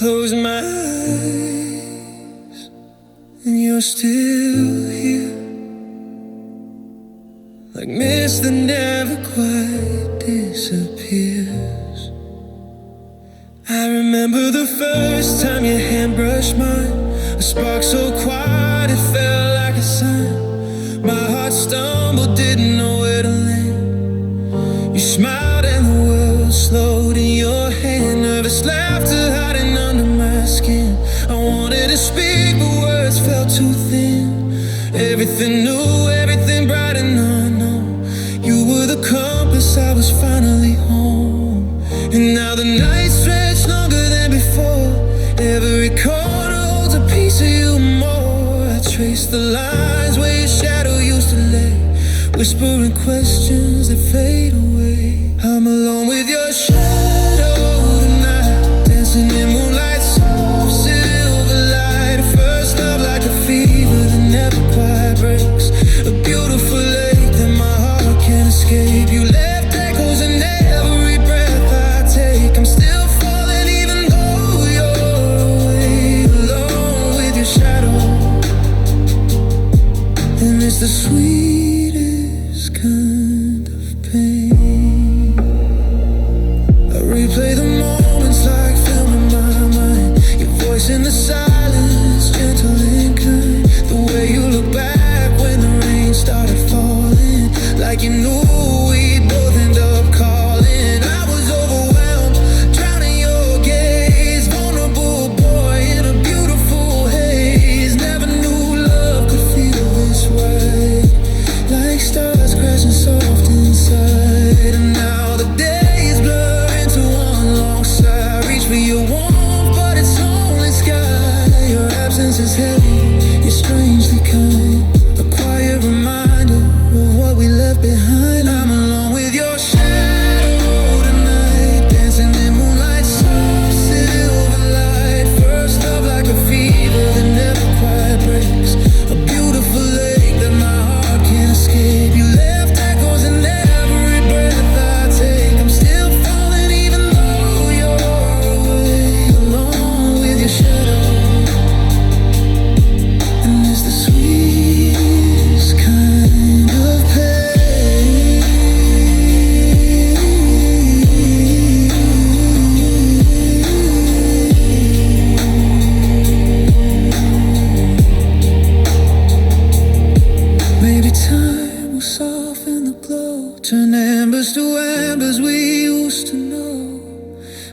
close my eyes and you're still here, like mist that never quite disappears. I remember the first time your hand brushed mine, a spark so quiet it felt like a sign. My heart stumbled, didn't know where to land. You smiled and the world slowed in your hand, nervous laughter hiding under my skin. I wanted to speak but words felt too thin. Everything new, everything bright and unknown. You were the compass, I was finally home. And now the nights stretch longer than before. Every corner holds a piece of you more. I trace the lines where your shadow used to lay, whispering questions that fade away. I'm alone with your shadow tonight, dancing in moonlight, soft silver light. A first love like a fever that never quite breaks, a beautiful lake that my heart can't escape. You left echoes in every breath I take. I'm still falling even though you're away, alone with your shadow. And it's the sweetest kind of pain. I replay the moments like film in my mind. Your voice in the silence, gentle and kind. The way you look back when the rain started falling, like you knew we'd both end up calling. I was overwhelmed, drowning your gaze. Vulnerable boy in a beautiful haze. Never knew love could feel this way, like stars crashing soft inside. And now the days blur into one long sigh. Reach for your warmth, but it's only sky. Your absence is heavy, you're strangely kind, a quiet reminder of what we left behind. I'm alone with your shadow tonight, dancing in moonlight, soft silver light. First love like a fever that never quite breaks, a beautiful lake that my heart can't escape. You left echoes in every breath I take. I'm still falling even though you're away, alone with your shadow. And it's the sweetest kind of pain. Maybe time will soften the glow, turn embers to embers we used to know.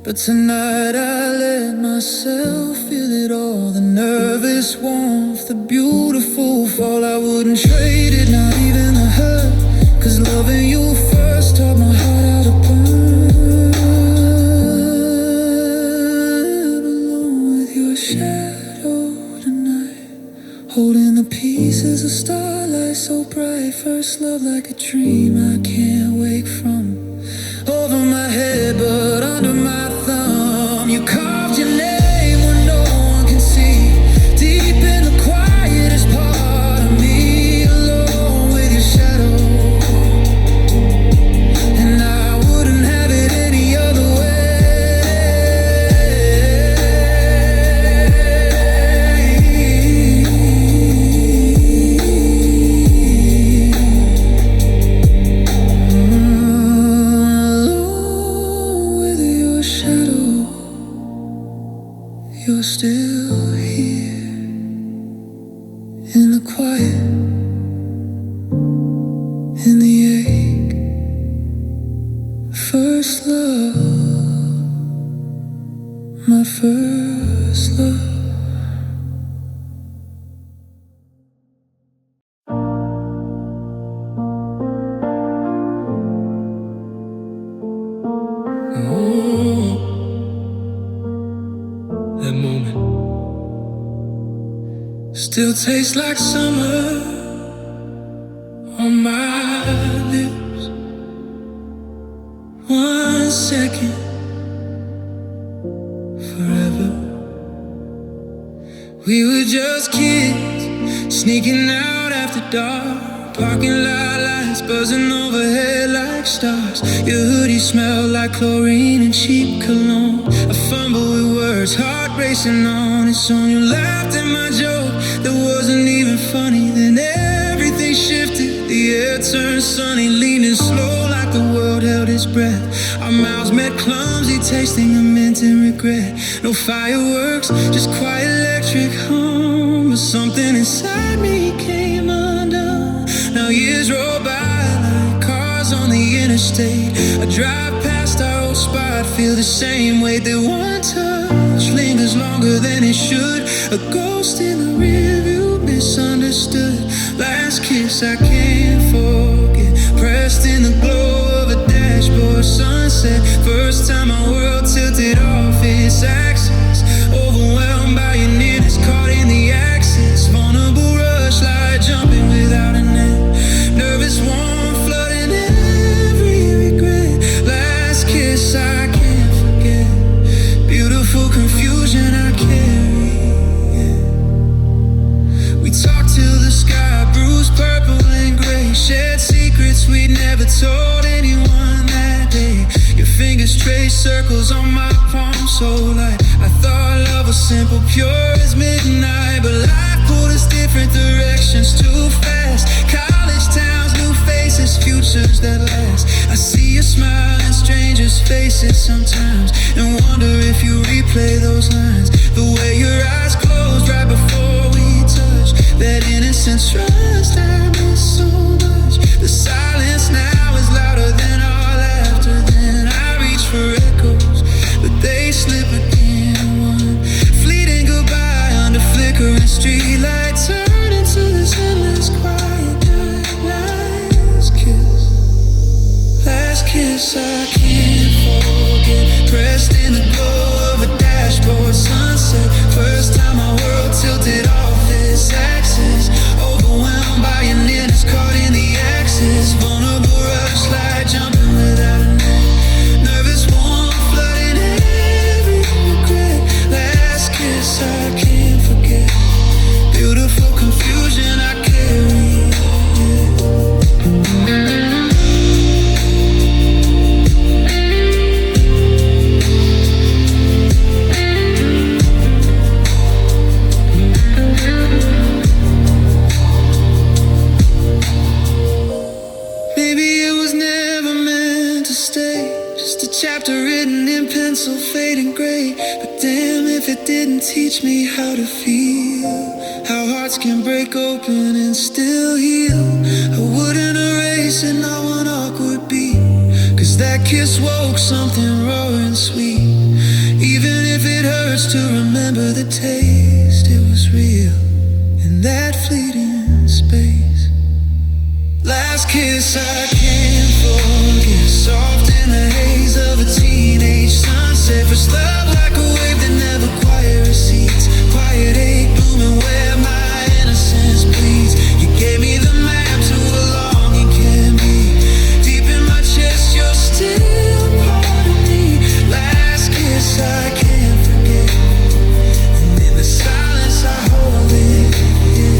But tonight I let myself feel it all, the nervous warmth, the beautiful fall. I wouldn't trade it, not even the hurt, 'cause loving you first taught my heart how to burn. Alone with your shadow tonight, holding the pieces of starlight so bright. First love like a dream I can't wake from. Over my head but under my thumb, you carved your name where no one can see, deep in the quietest part of me. Alone with your shadow, and I wouldn't have it any other you're still here in the quiet, in the ache. First love, my first love. That moment still tastes like summer on my lips. 1 second, forever. We were just kids, sneaking out after dark, parking lot lights buzzing overhead like stars. Your hoodie smelled like chlorine and cheap cologne. I fumble with words, heart racing on its own. You laughed at my joke that wasn't even funny. Then everything shifted, the air turned sunny. Leaning slow like the world held its breath. Our mouths met clumsy, tasting a mint and regret. No fireworks, just quiet electric hum. But something inside me came undone. Now years roll by like cars on the interstate. I drive past our old spot, feel the same weight. That one touch lingers longer than it should. A ghost in the rearview, misunderstood. Last kiss I can't forget, pressed in the glow of a dashboard sunset. First time my world tilted off its axis. Overwhelmed by your nearness, caught in the axis. Vulnerable rush like jumping without a net. Nervous warm flooding every regret. Last kiss I can't forget, beautiful confusion I carry, yeah. We talked till the sky bruised purple and gray. Shared secrets we'd never told anyone that day. Your fingers trace circles on my palm so light. I thought love was simple, pure as midnight. But life pulled us different directions too fast. College towns, new faces, futures that last. I see you smile in strangers' faces sometimes, and wonder if you replay those lines. The way your eyes closed right before we touched. That innocent trust I miss so much. The silence now is louder than our laughter. Then I reach for echoes, but they slip again. One fleeting goodbye under flickering streetlight, turn into this endless quiet night. Last kiss I can't forget, pressed in the glow of a dashboard sunset. First time my world tilted off its axis. Overwhelmed by your nearness, caught in the axis. Vulnerable rush like jumping without a net. Nervous warm flooding every regret. Last kiss I can't forget, beautiful confusion I carry, yeah. Chapter written in pencil, fading gray. But damn if it didn't teach me how to feel, how hearts can break open and still heal. I wouldn't erase it, not one awkward beat, cause that kiss woke something raw and sweet. Even if it hurts to remember the taste, it was real in that fleeting space. Last kiss I can't forget, soft in the haze of a teenage sunset. First love like a wave that never quite recedes. Quiet ache blooming where my innocence bleeds. You gave me the map to a longing can be. Deep in my chest you're still part of me. Last kiss I can't forget, and in the silence I hold it, yeah.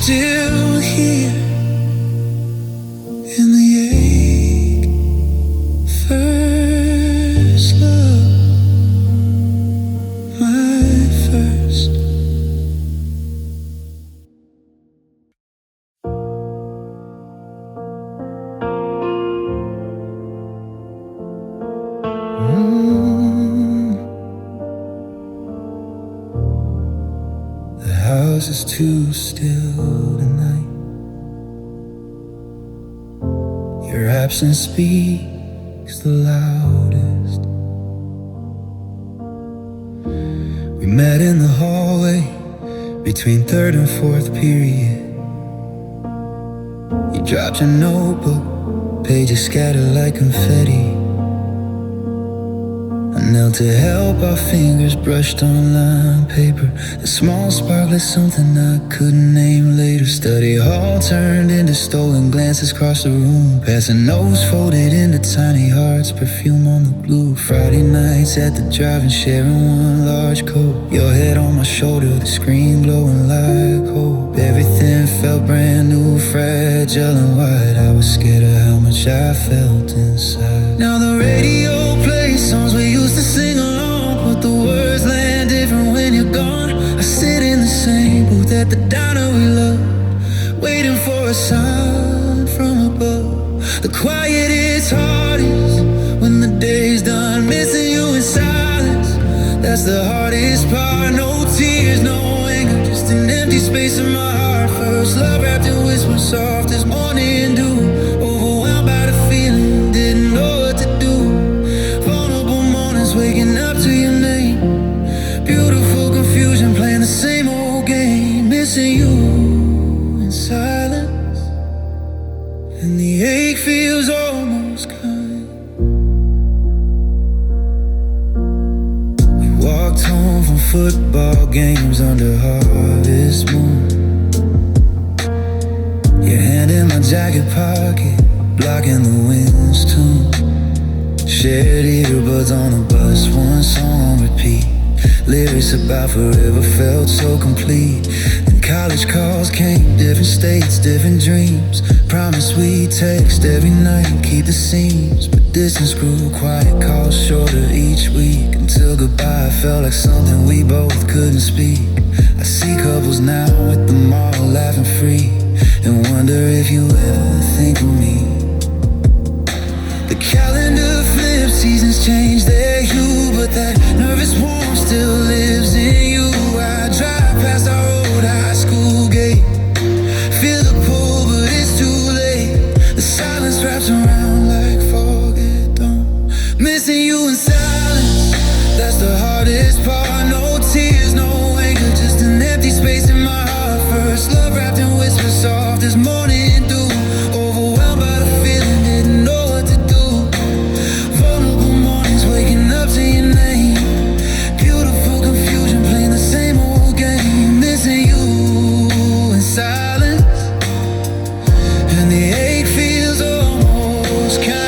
Still here in the ache. First love, my first. The house is too still tonight. Your absence speaks the loudest. We met in the hallway between third and fourth period. You dropped your notebook, pages scattered like confetti. I knelt to help, our fingers brushed on lined paper. A small spark lit something I couldn't name later. Study hall turned into stolen glances across the room. Passing notes folded into tiny hearts, perfume on the glue. Friday nights at the drive-in, sharing one large coat. Your head on my shoulder, the screen glowing like hope. Everything felt brand new, fragile and wide. I was scared of how much I felt inside. Now the radio plays songs we used to sing along, but the words land different when you're gone. I sit in the same booth at the diner we love, waiting for a sign from above. The quiet is hardest when the day's done, missing you in silence. That's the hardest part. No tears, no anger, just an empty space in my heart. First love wrapped in whispers soft as morning dew. Overwhelmed by the feeling, didn't know what to do. Vulnerable mornings, waking up to your name. Beautiful confusion, playing the same old game. Missing you in silence, and the ache feels almost kind. We walked home from football games under harvest moon. Your hand in my jacket pocket, blocking the wind's tune. Shared earbuds on the bus, one song on repeat. Lyrics about forever felt so complete. And college calls came, different states, different dreams. Promise we'd text every night, keep the seams. But distance grew, quiet calls shorter each week. Until goodbye felt like something we both couldn't speak. I see couples now at the mall laughing free, and wonder if you ever think of me. The calendar flips, seasons change their hue, but that nervous warmth still lives in you. I drive past our old high school gate, feel the pull, but it's too late. The silence wraps around like forget don't. Missing you in silence, that's the hardest part. No tears, no anger, just an empty space in my heart. First love wrapped in whispers soft as morning dew. Overwhelmed by the feeling, didn't know what to do. Vulnerable mornings, waking up to your name. Beautiful confusion, playing the same old game. Missing you in silence, and the ache feels almost kind.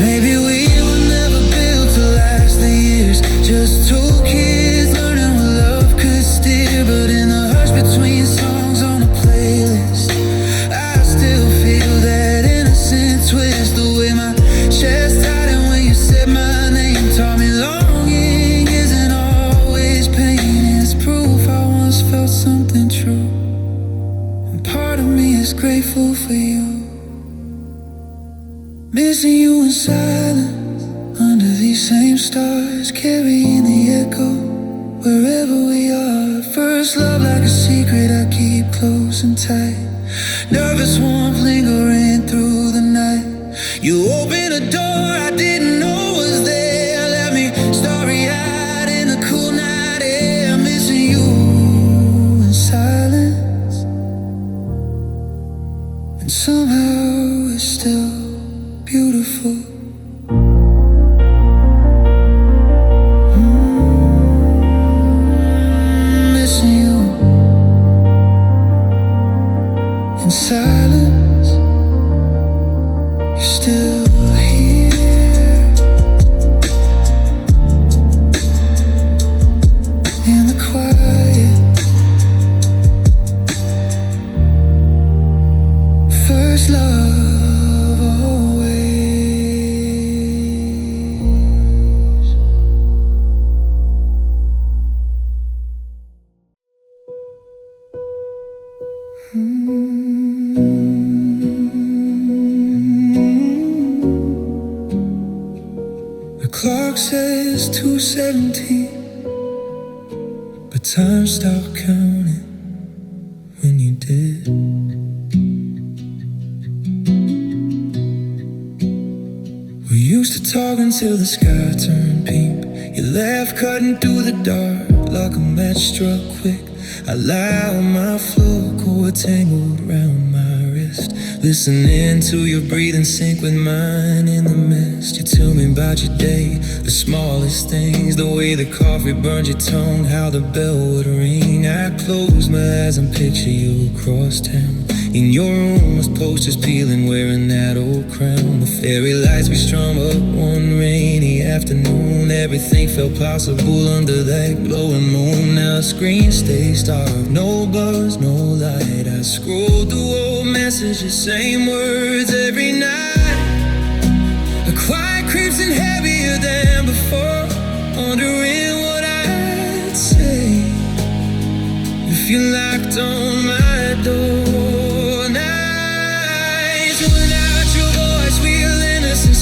Maybe we were never built to last the years, just two kids learning what love could steer. But in the hush between songs on a playlist, I still feel that innocent twist. The way my chest tightened when you said my name taught me longing isn't always pain. It's proof I once felt something true, and part of me is grateful for you. Missing you in silence, under these same stars, carrying the echo wherever we are. First love like a secret I keep close and tight. Nervous warmth lingering through the night. You opened a door I didn't know was there. Left me starry-eyed in the cool night air. Missing you in silence, and somehow it's still beautiful. Missing you in silence, you're still here in the quiet. First love always. The clock says 2:17, but time stopped counting when you did. We used to talk until the sky turned pink. You left cutting through the dark like a match struck quick. I lie on my floor, cord tangled round my wrist, listening to your breathing sync with mine in the mist. You tell me about your day, the smallest things, the way the coffee burned your tongue, how the bell would ring. I close my eyes and picture you across town. In your room with posters peeling, wearing that old crown. The fairy lights we strung up one rainy afternoon. Everything felt possible under that glowing moon. Now the screen stays dark, no buzz, no light. I scroll through old messages, same words every night. A quiet creeps in heavier than before, wondering what I'd say if you knocked on my door.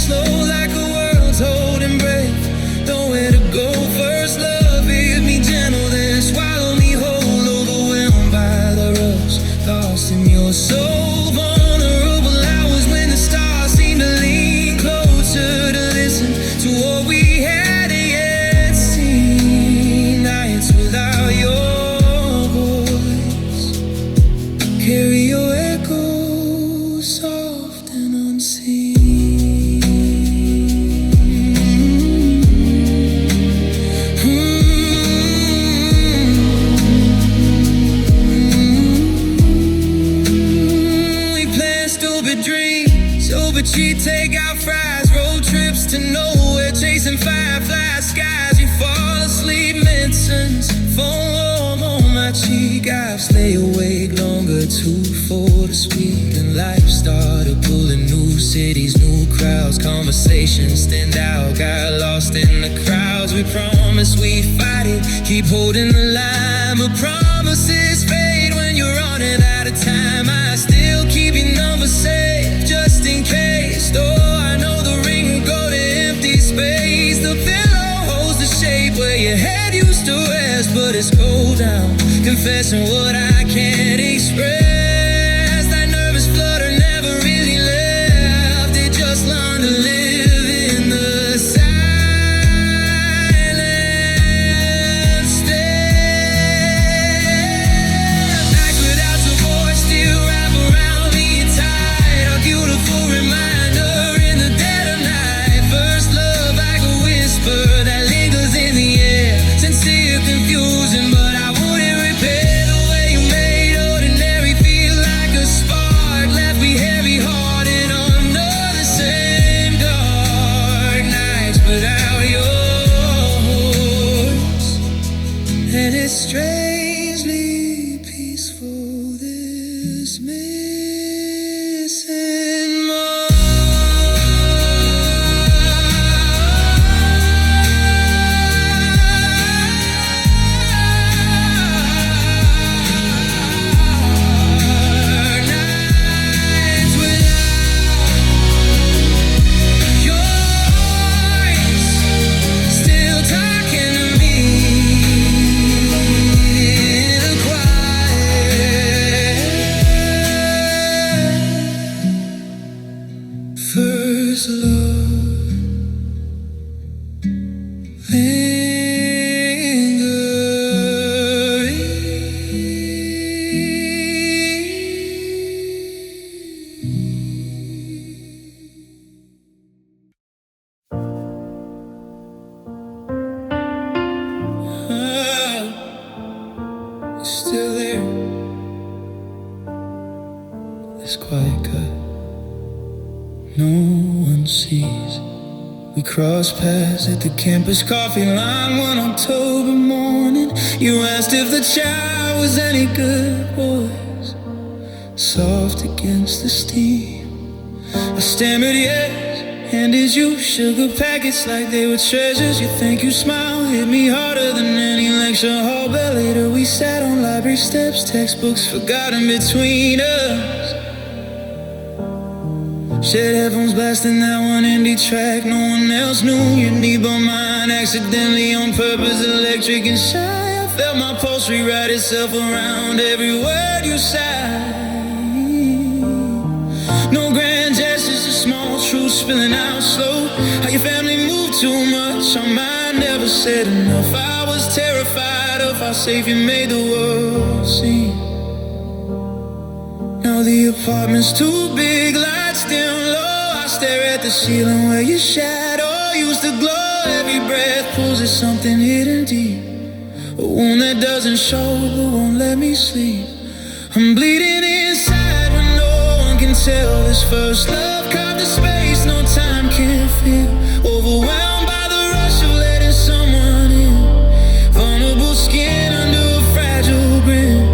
Slow like a world's holding breath, nowhere to go. First love, hit me gentle, then swallow me whole. Overwhelmed by the rush, lost in your soul. Vulnerable hours when the stars seem to lean closer to listen to what we hadn't yet seen. Nights without your voice carry your echo soft and unseen. She'd take out fries, road trips to nowhere, chasing firefly skies. You fall asleep, medicines fall warm on my cheek. I've stayed awake longer too for to speak. And life started pulling new cities, new crowds. Conversations stand out, got lost in the crowds. We promise we fight it, keep holding the line. But promises fade when you're running out of time. I still keep your number safe, just in case. Though I know the ring will go to empty space. The pillow holds the shape where your head used to rest, but it's cold now, confessing what I can't express. That nervous flutter never really left. It just learned to live in the silence. Step back without your voice, still wrap around me tight. A beautiful reminder in the dead of night. First love like a whisper that lingers in the air. Sincere confusion, but I wouldn't repair the way you made ordinary feel like a spark. Left me heavy hearted under the same dark nights without yours. And it's strangely peaceful, this missing mark. Nights without your voice, still talking to me in the quiet. First love lingering. Still there, this quiet cut no one sees. We crossed paths at the campus coffee line one October morning. You asked if the child was any good, boys, soft against the steam. I stammered yes, handed you sugar packets like they were treasures. You think you smile, hit me harder than any lecture hall bell. Later we sat on library steps, textbooks forgotten between us. Shared headphones blasting that one indie track no one else knew. Your knee on mine, accidentally on purpose, electric and shy. I felt my pulse rewrite itself around every word you sighed. No grand gestures, just small truths spilling out slow. How your family moved too much, our mind never said enough. I was terrified proud of how safe you made the world seem. Now the apartment's too big, lights dim low. I stare at the ceiling where your shadow used to glow. Every breath pulls at something hidden deep, a wound that doesn't show but won't let me sleep. I'm bleeding inside when no one can tell. This first love carved the space no time can feel. Overwhelmed by the rush of letting someone in. Vulnerable skin under a fragile grin.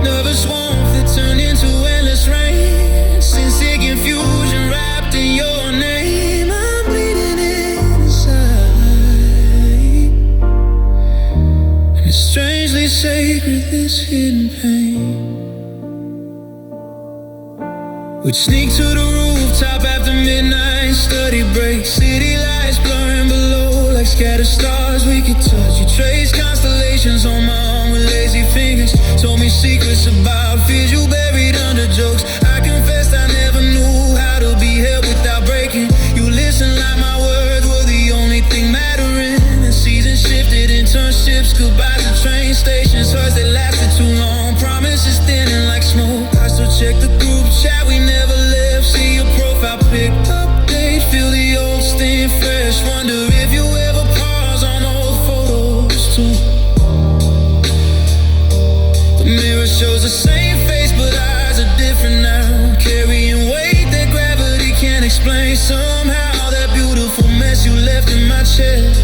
Nervous warmth that turned into endless rain. Sincere confusion wrapped in your name. I'm bleeding inside, and it's strangely sacred, this hidden pain. We'd sneak to the rooftop after midnight, study break. City lights blurring below like scattered stars we could touch. You traced constellations on my arm with lazy fingers. Told me secrets about fears you buried under jokes. I confessed I never knew how to be held without breaking. You listened like my words were the only thing mattering. The seasons shifted, internships, goodbyes at train stations. Hearts that lasted too long, promises thinning like smoke. I still check the group chat, we never left. See your profile pic, update, feel the old stain fresh. Wonder if you ever pause on old photos too. The mirror shows the same face, but eyes are different now. Carrying weight that gravity can't explain. Somehow that beautiful mess you left in my chest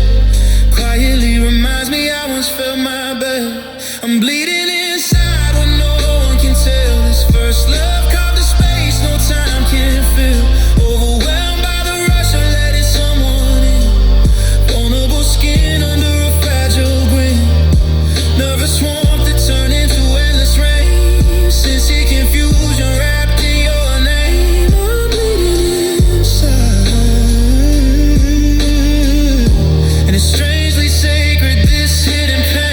quietly reminds me I once felt my best. I'm bleeding inside when no one can tell. This first love carved a space no time can fill. Overwhelmed by the rush of letting someone in. Vulnerable skin under a fragile grin. Nervous warmth that turned into endless rain. Sincere confusion wrapped in your name. I'm bleeding inside, and it's strangely sacred, this hidden pain.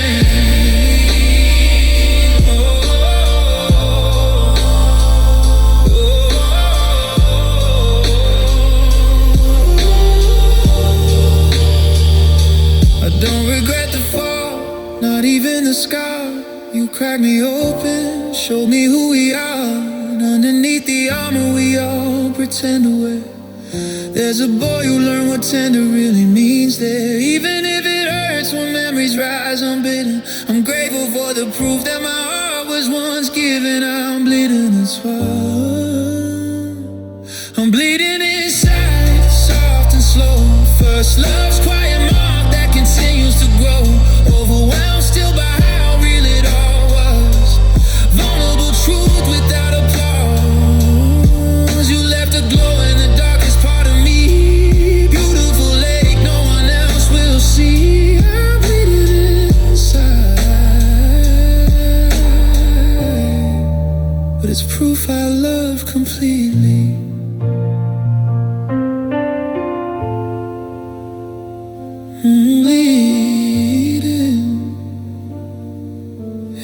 I don't regret the fall, not even the scar. You cracked me open, showed me who we are. And underneath the armor we all pretend to wear, there's a boy who learned what tender really means there. Even if it hurts when memories rise unbidden, I'm grateful for the proof that my heart was once given. I'm bleeding as well. I'm bleeding inside, soft and slow. First love's quiet mark that continues to grow. Overwhelmed still by how real it all was. Vulnerable truth without applause. You left a glow in the darkest part of me. Beautiful lake no one else will see. I'm bleeding inside, but it's proof I love completely. Bleeding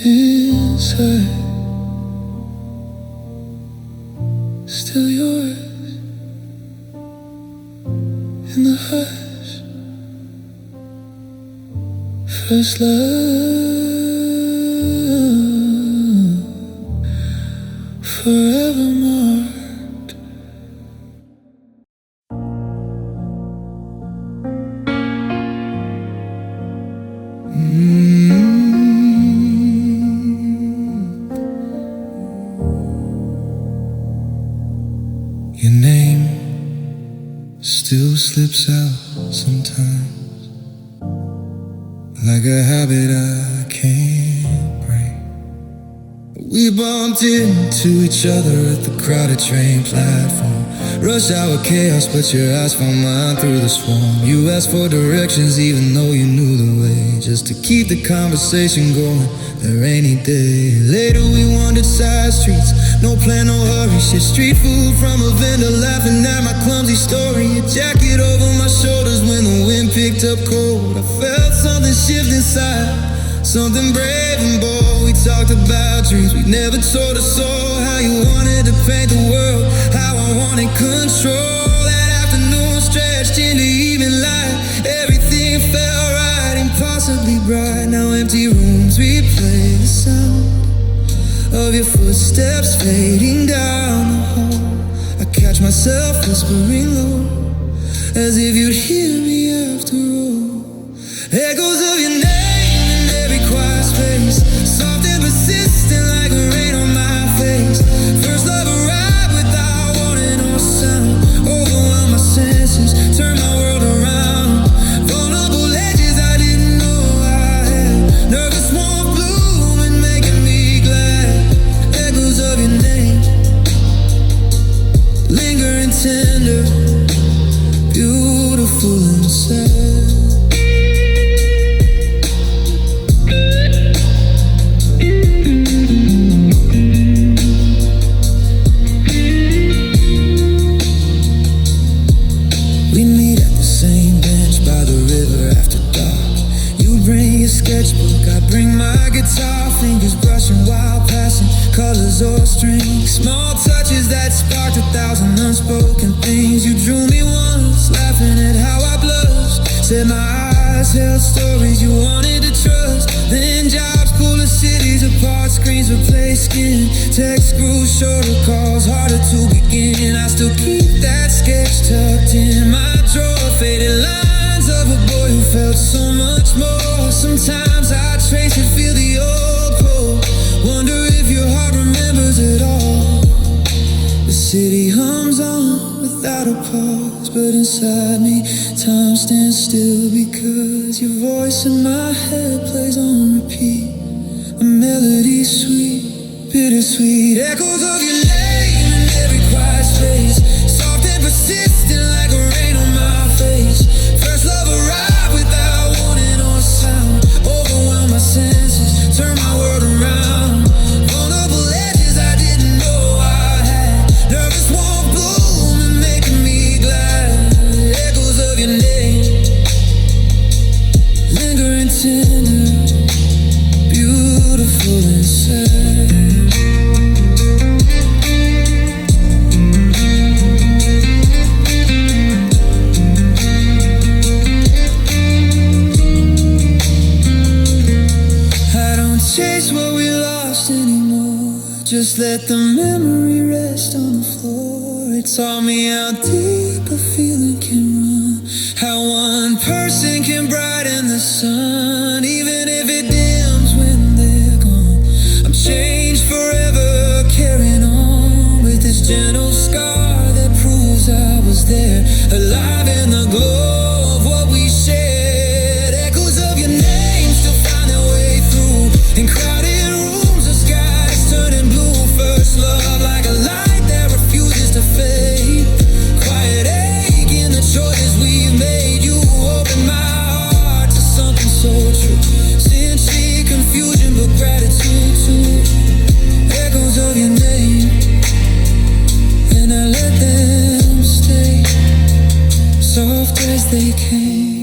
inside, still yours in the hush. First love, forever marked. Your name still slips out sometimes, like a habit I can't break. We bumped into each other at the crowded train platform. Rush hour chaos, but your eyes found mine through the swarm. You asked for directions even though you knew the way, just to keep the conversation going that rainy day. Later we wandered side streets, no plan, no hurry. Shit, street food from a vendor, laughing at my clumsy story. A jacket over my shoulders when the wind picked up cold. I felt something shift inside, something brave and bold. We talked about dreams we never told a soul. How you wanted to paint the world, how I wanted control. That afternoon stretched into even light. Everything felt right, impossibly bright. Now empty rooms replay the sound of your footsteps fading down the hall. I catch myself whispering low, as if you'd hear me after all. Echoes of your name in every quiet space, soft and persistent like rain on my face. First love arrived without warning or sound, overwhelmed my senses, turned my world around. Vulnerable edges I didn't know I had, nervous warm bloom and making me glad. Echoes of your name, lingering tender, beautiful and sad. We meet at the same bench by the river after dark. You bring your sketchbook, I bring my guitar, fingers brushing while passing colors or strings. Small touches that sparked 1,000 unspoken things. You drew me once, laughing at how I blushed. Said my eyes held stories you wanted to trust. Then jobs pull the cities apart, screens replace skin. Text grew shorter, calls harder to begin. I still keep that sketch tucked in my drawer. Faded lines of a boy who felt so much more. Sometimes I trace and feel the old pull. Wonder if your heart remembers it all. The city hums on without a pause, but inside me time stands still because your voice in my head plays on repeat. A melody sweet, bittersweet. Echoes of your name in every quiet space, soft and persistent like rain on my face. First love arrived without warning or sound, overwhelmed my senses, turned my world around. Vulnerable edges I didn't know I had, nervous warm bloom and making me glad. Echoes of your name, lingering tender, beautiful and sad. I don't chase what we lost anymore, just let the memory rest on the floor. It taught me how deep a feeling can run, how one person can brighten the sun, even if it dims when they're gone. I'm changed forever, carrying on with this gentle scar that proves I was there, alive in the glow of what we shared. Echoes of your name still find their way through, in crowded rooms the skies turning blue. First love like a light that refuses to fade, quiet ache in the choices we've made. You opened my heart to something so true, sincere confusion but gratitude too. Echoes of your name, and I let them stay, soft as they came.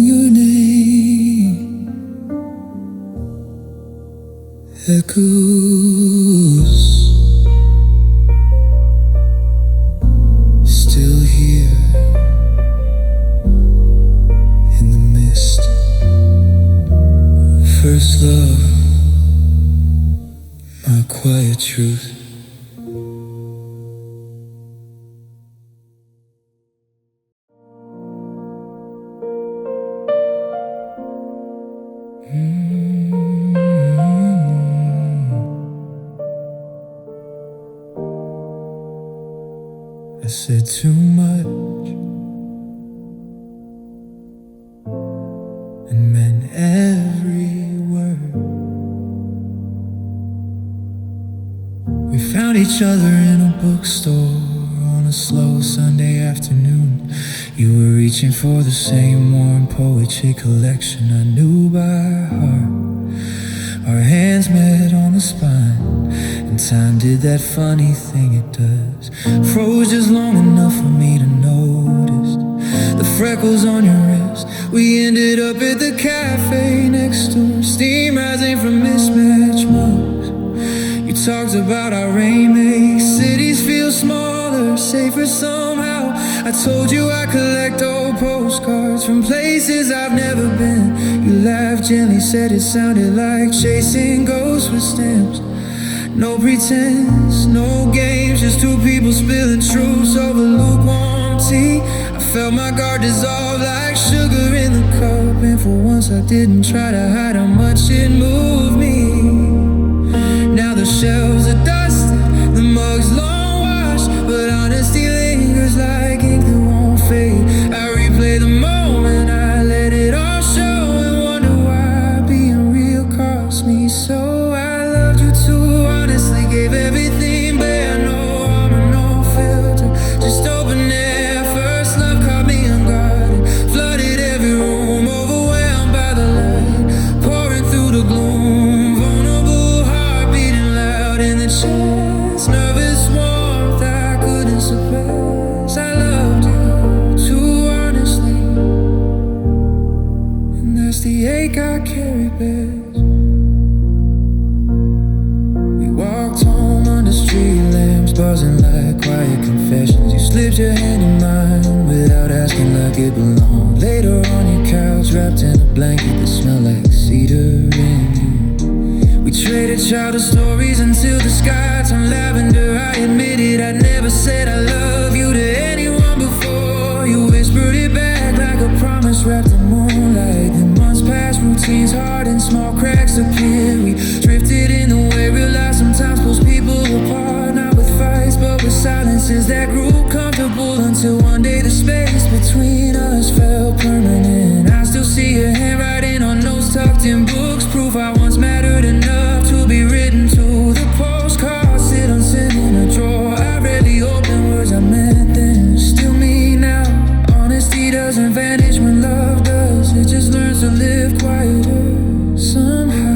Your name echoes, still here in the mist. First love, my quiet truth. I said too much and meant every word. We found each other in a bookstore on a slow Sunday afternoon. You were reaching for the same warm poetry collection I knew by heart. Our hands met on the spine, and time did that funny thing it does. Froze just long enough for me to notice the freckles on your wrist. We ended up at the cafe next door, steam rising from mismatched mugs. You talked about our rain makes cities feel smaller, safer somehow. I told you I collect old postcards from places I've never been. You laughed gently, said it sounded like chasing ghosts with stamps. No pretense, no games, just two people spilling truths over lukewarm tea. I felt my guard dissolve like sugar in the cup, and for once I didn't try to hide how much it moved me. Now the shelves are dusted, the mugs long washed, but honesty lingers like ink that won't fade. I replay the moment, I let it all show, and wonder why being real cost me so. I loved you too honestly, gave everything bare, no armor, no filter, just open air. First love caught me unguarded, flooded every room, overwhelmed by the light, pouring through the gloom. Vulnerable heart beating loud in the chest, nervous warmth I couldn't suppress. I loved you too honestly, and that's the ache I carry best. Walked home under street lamps, buzzing like quiet confessions. You slipped your hand in mine without asking, like it belonged. Later on your couch, wrapped in a blanket that smelled like cedar and you. We traded childhood stories until the sky turned lavender. I admitted I'd never said I love you to anyone before. You whispered it back like a promise wrapped in moonlight. Then months passed, routines hardened, small cracks appeared. We drifted in the way, realized sometimes pulls people apart, not with fights but with silences that grew comfortable, until one day the space between us felt permanent. I still see your handwriting on notes tucked in books, proof I once mattered enough to be written to. The postcards sit unsent in a drawer. I rarely open words I meant then, still me now. Honesty doesn't vanish when love does, it just learns to live quieter somehow.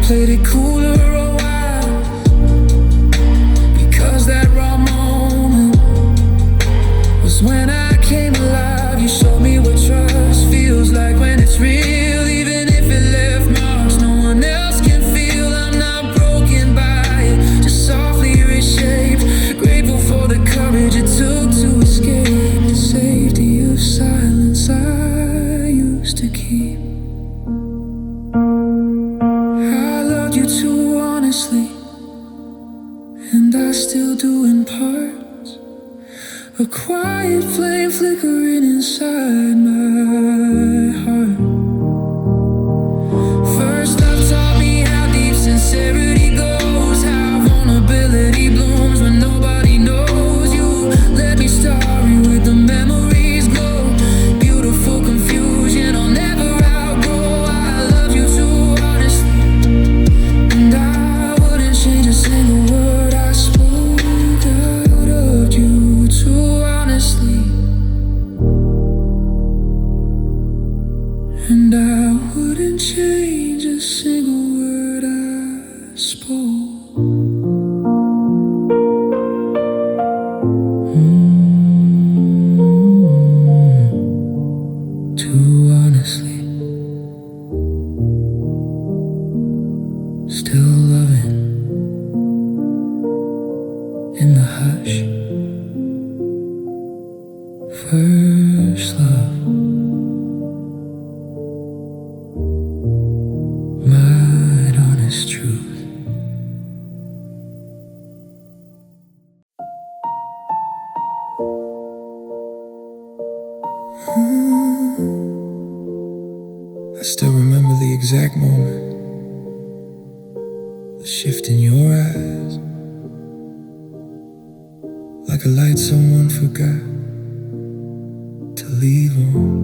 Played it cooler a while, because that raw moment was when I came alive. You showed me what trust feels like when it's real, even if it left marks no one else can feel. I'm not broken by it, just softly reshaped. Grateful for the courage it took to escape the safety of silence I used to keep. Too honestly, and I still do in parts. A quiet flame flickering inside my heart. First love taught me how deep sincerity goes, how vulnerability blooms when nobody knows you. Let me starry with the memories glow, beautiful confusion I'll never outgrow. I love you too honestly, and I wouldn't change a single word I spoke. I loved you too honestly, and I wouldn't change a single word I spoke. Too honestly, still loving in the hush. First love, my honest truth. I still remember the exact moment, the shift in your eyes, like a light someone forgot to leave on.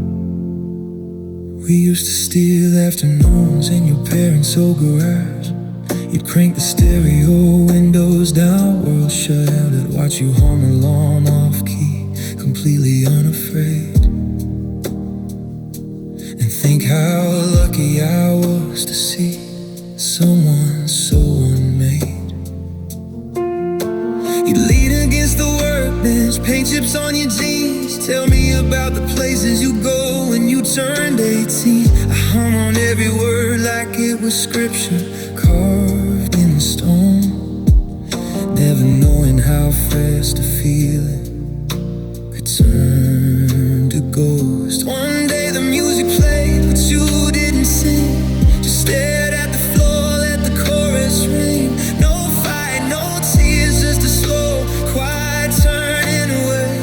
We used to steal afternoons in your parents' old garage. You'd crank the stereo windows down, world shut out. I'd watch you hum along off key, completely unafraid, and think how lucky I was to see someone so unmade. You lean against the workbench, paint chips on your jeans. Tell me about the places you go when you turned 18. I hum on every word like it was scripture carved in stone, never knowing how fast a feeling could turn to ghost. One day the music played, but you didn't sing, just stared at the floor, let the chorus ring. No fight, no tears, just a slow, quiet turning away.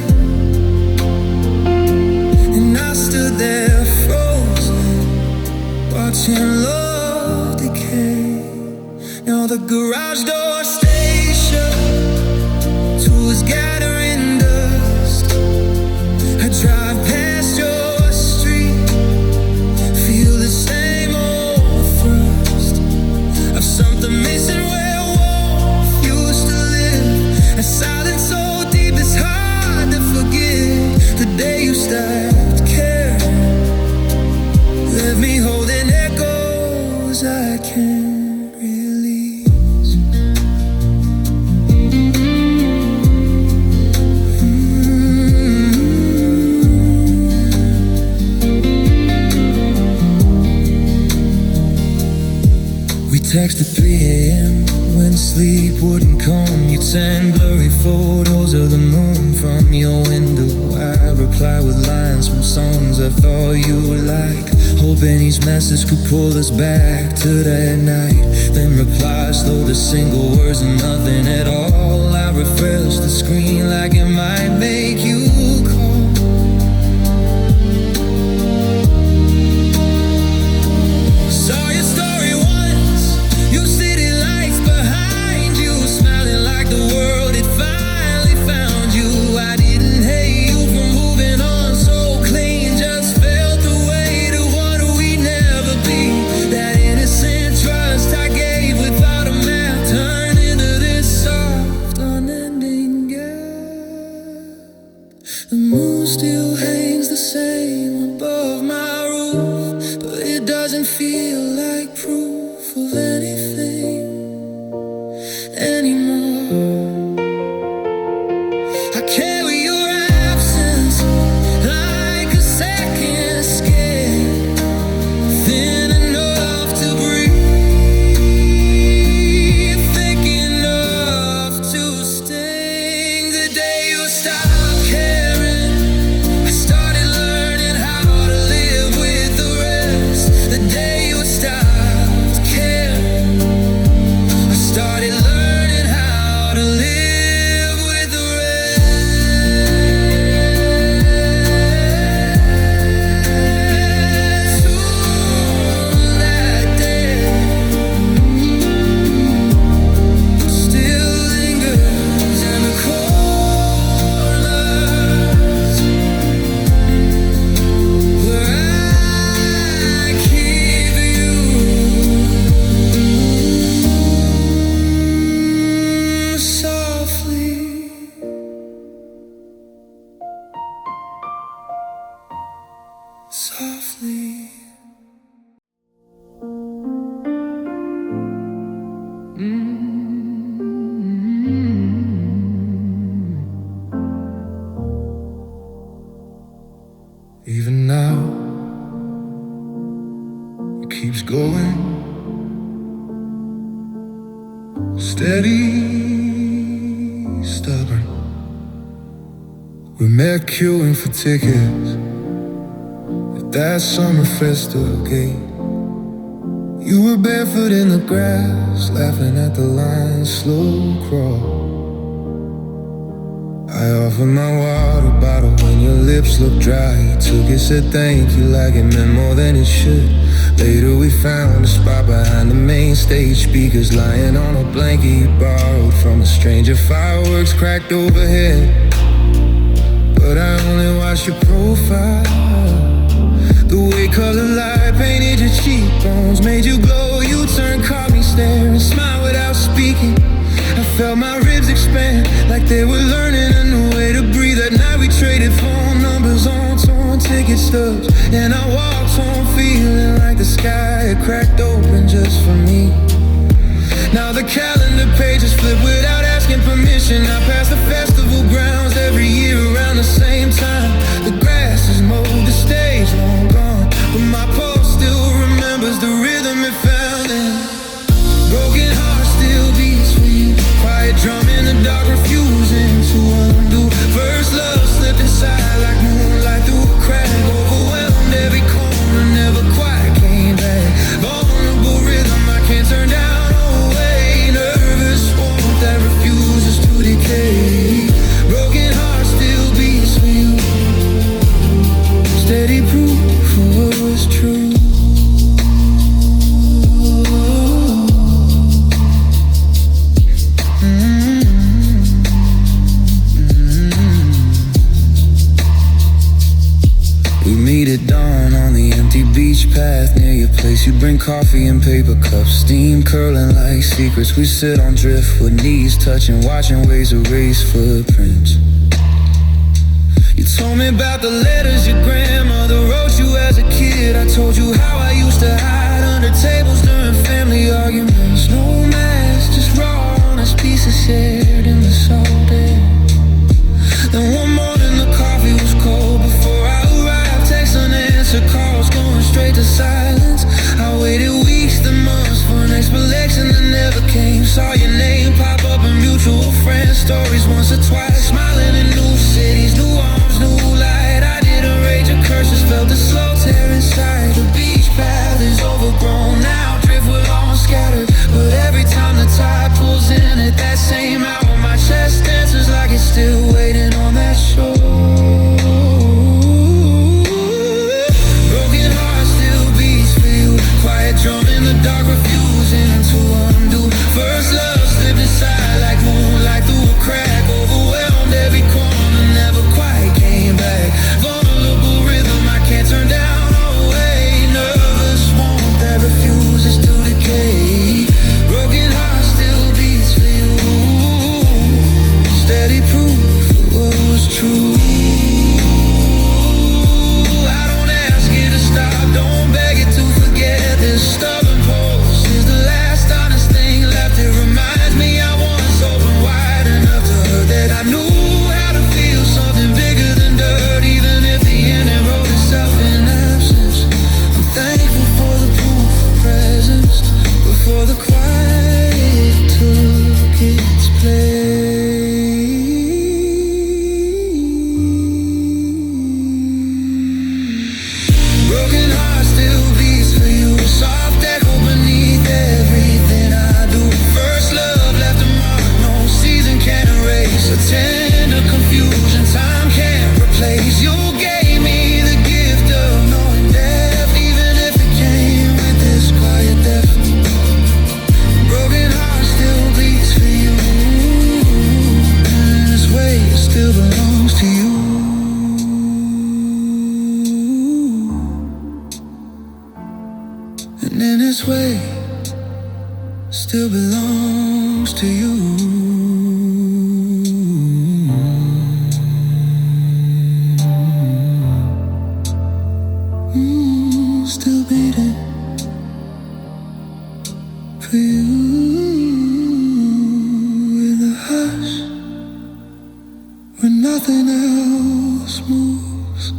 And I stood there frozen, watching love decay. Now the garage door stays shut, tools gathering dust. I drive past your street, feel the same old thrust of something missing where warmth used to live. A silence so deep it's hard to forget. The day you stopped caring left me holding echoes I can't release. We texted 3 a.m. when sleep wouldn't come. You'd send blurry photos of the moon from your window. I reply with lines from songs I thought you would like, hoping each message could pull us back to that night. Then reply slow to single words and nothing at all. I refresh the screen like it might make you call. Saw your story once, you city lights behind you, smiling like the world had finally found you. I didn't hate you for moving on so clean, just felt the weight of what we'd never be. That innocent trust I gave without a map turned into this soft, unending gap. The moon still hangs the same above my roof, but it doesn't feel like proof of anything anymore. I carry your absence like a second skin, thin enough to breathe, thick enough to sting. The day you stopped caring, I started learning how to live with the rest. The day you stopped caring, I started learning how to live with the rest. Ooh, that day still lingers in the corners where I keep you softly. Softly. Even now, it keeps going, steady, stubborn. We met queuing for tickets at that summer festival gate. You were barefoot in the grass, laughing at the line's slow crawl. I offered my water bottle when your lips looked dry. You took it, said thank you like it meant more than it should. Later we found a spot behind the main stage speakers, lying on a blanket you borrowed from a stranger. Fireworks cracked overhead, but I only watched your profile. The way colored light painted your cheekbones, made you glow. You turned, caught me staring, smiled speaking. I felt my ribs expand like they were learning a new way to breathe. That night we traded phone numbers on torn ticket stubs, and I walked home feeling like the sky had cracked open just for me. Now the calendar pages flip without asking permission. I pass the festival grounds every year around the same time. The grass is mowed, the stage long gone, but my pulse still remembers the rhythm it found in. Broken heart still beats for you. Quiet drum in the dark, refusing to undo. First love slipped inside like moonlight through a crack. Overwhelmed every corner, never quite came back. Vulnerable rhythm I can't turn down. That refuses to decay. Broken heart still beats for you. Steady proof of what was true. We meet at dawn on the empty beach path near your place. You bring coffee in paper cups, steam curling like secrets. We sit on driftwood, knees touching, watching waves erase footprints. You told me about the letters your grandmother wrote you as a kid. I told you how I used to hide under tables during family arguments. No mask, just raw, honest pieces shared in the salt air. Then one morning the coffee was cold before I arrived. Text unanswered calls going straight to silence. I waited weeks, then months for an explanation that never came. Saw your name pop up in mutual friends' stories once or twice. Smiling in new cities, new arms, new light. I didn't rage or curses, felt the slow tear inside. The beach path is overgrown now, driftwood all scattered. But every time the tide pulls in at that same hour, my chest dances like it's still waiting on that shore. Broken heart still beats for you. Quiet drum in the dark, refusing to undo. First love slipped inside like moonlight through a crack. Overwhelmed every corner, never quite came back. Vulnerable rhythm I can't turn down away. Nervous warmth that refuses to decay. Broken heart still beats for you. Steady proof of what was true. I don't ask you to stop, don't beg it to forget. This stubborn pulse is the last honest thing left. It reminds me I once opened wide enough to hurt, that I knew how to feel something bigger than dirt. Even if the ending wrote itself in absence, I'm thankful for the proof of presence before the quiet took its place. Broken heart still beats for you. Soft echo beneath everything I do. First love left a mark no season can erase. A tender confusion time can't replace. You gave me the gift of knowing death, even if it came with this quiet death. Broken heart still beats for you. And this way it still belongs to you. And in its way, still belongs to you. Still beating for you in the hush when nothing else moves.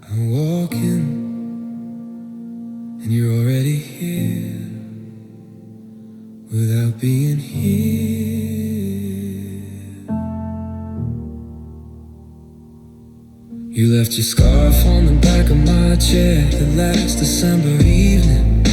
I'm walking and you're already here without being here. You left your scarf on the back of my chair the last December evening.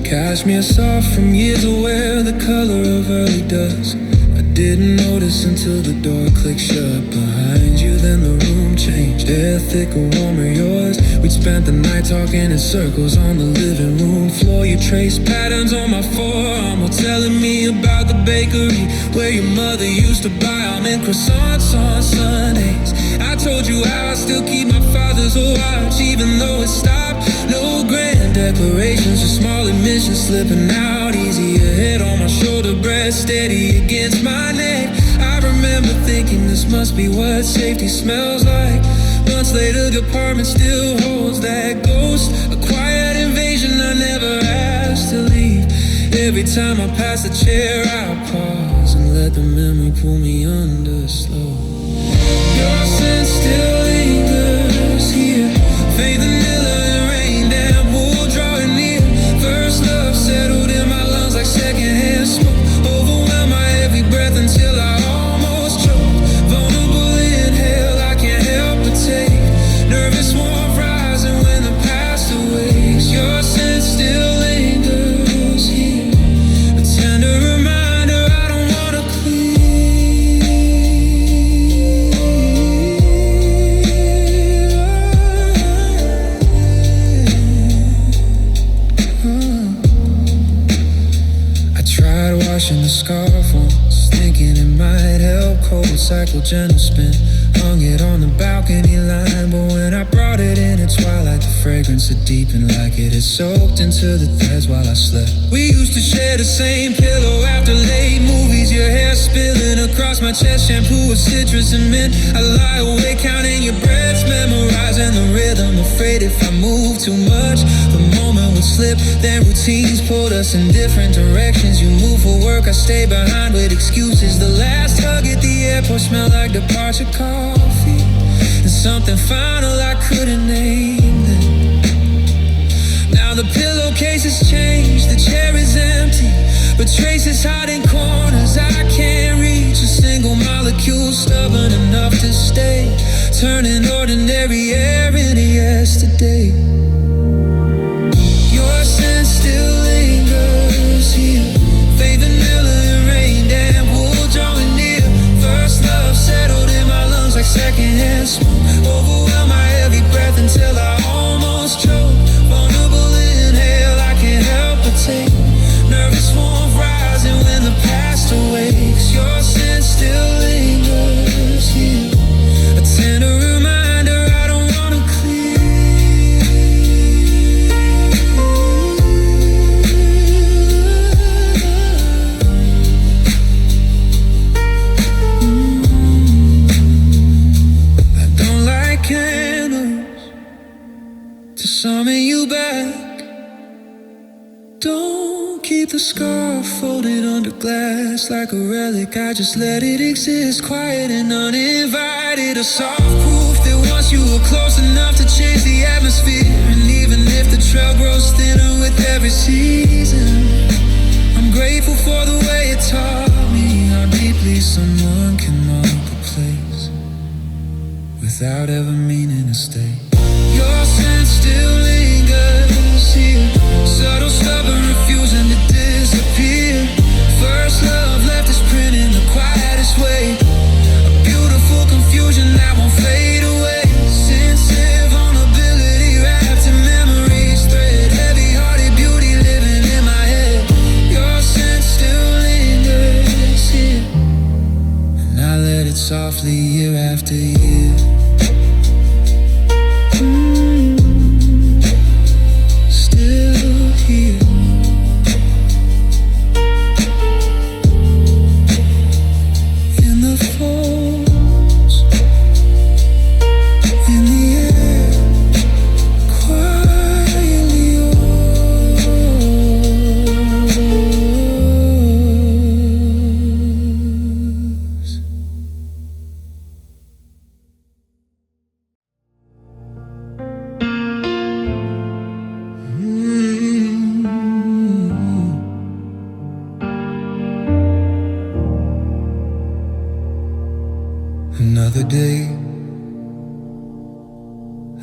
Cashmere soft from years away, the color of early dusk. A Didn't notice until the door clicked shut behind you. Then the room changed, air thicker, warmer yours. We'd spent the night talking in circles on the living room floor. You traced patterns on my forearm while telling me about the bakery where your mother used to buy almond croissants on Sundays. I told you how I still keep my father's watch even though it stopped. No grand declarations, just small admissions slipping out easy. Your head on my shoulder, breath steady against my neck. I remember thinking this must be what safety smells like. Months later, the apartment still holds that ghost. A quiet invasion I never asked to leave. Every time I pass the chair, I pause and let the memory pull me under slow. Your scent still lingers here. Faith, vanilla, and rain, damn, wool drawing near. First love settled in my lungs like secondhand smoke. Overwhelmed my every breath until I almost choked. Vulnerable inhale, I can't help but take. Nervous warmth rising when the past awakes. Your scent still lingers here. A tender reminder I don't wanna washing the scarf once, thinking it might help. Cold cycle, gentle spin, hung it on the balcony line. But when I brought it in at twilight, the fragrance had deepened like it had soaked into the threads while I slept. We used to share the same pillow after late movies. Your hair spilling across my chest, shampoo with citrus and mint. I lie awake counting your breaths, memorizing the rhythm. Afraid if I move too much, the moment would slip. Then routines pulled us in different directions. You move for work, I stay behind with excuses. The last hug at the airport smelled like departure coffee and something final I couldn't name then. Now the pillowcase has changed, the chair is empty, but traces hide in corners I can't reach. A single molecule stubborn enough to stay, turning ordinary air into yesterday. Your scent still lingers here. Faith, vanilla, and rain, damn, wool drawing near. First love settled in my lungs like secondhand smoke. Overwhelmed my every breath until I almost choked. Vulnerable inhale, I can't help but take. Nervous warmth rising when the past awakes. Your scent still lingers here. A tender reminder I don't wanna to summon you back. Don't keep the scarf folded under glass like a relic. I just let it exist, quiet and uninvited. A soft proof that once you were close enough to change the atmosphere. And even if the trail grows thinner with every season, I'm grateful for the way it taught me how deeply someone can mark a place without ever meaning to stay. Your scent still lingers here. Subtle, stubborn, refusing to disappear. First love left its print in the quietest way. A beautiful confusion that won't fade away. Sincere vulnerability wrapped in memories. Thread, heavy-hearted beauty living in my head. Your scent still lingers here, and I let it softly year after year. Still here. In the folds, in the air, quietly yours. Another day,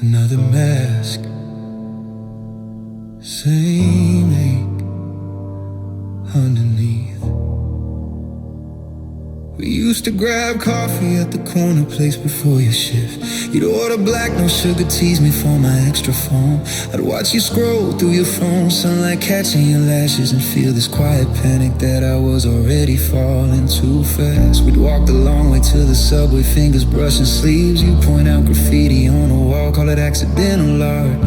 another mask, same ache underneath. We used to grab coffee at the corner place before your shift. You'd order black, no sugar, tease me for my extra phone. I'd watch you scroll through your phone, sunlight catching your lashes, and feel this quiet panic that I was already falling too fast. We'd walk the long way to the subway, fingers brushing sleeves. You point out graffiti on the wall, call it accidental art.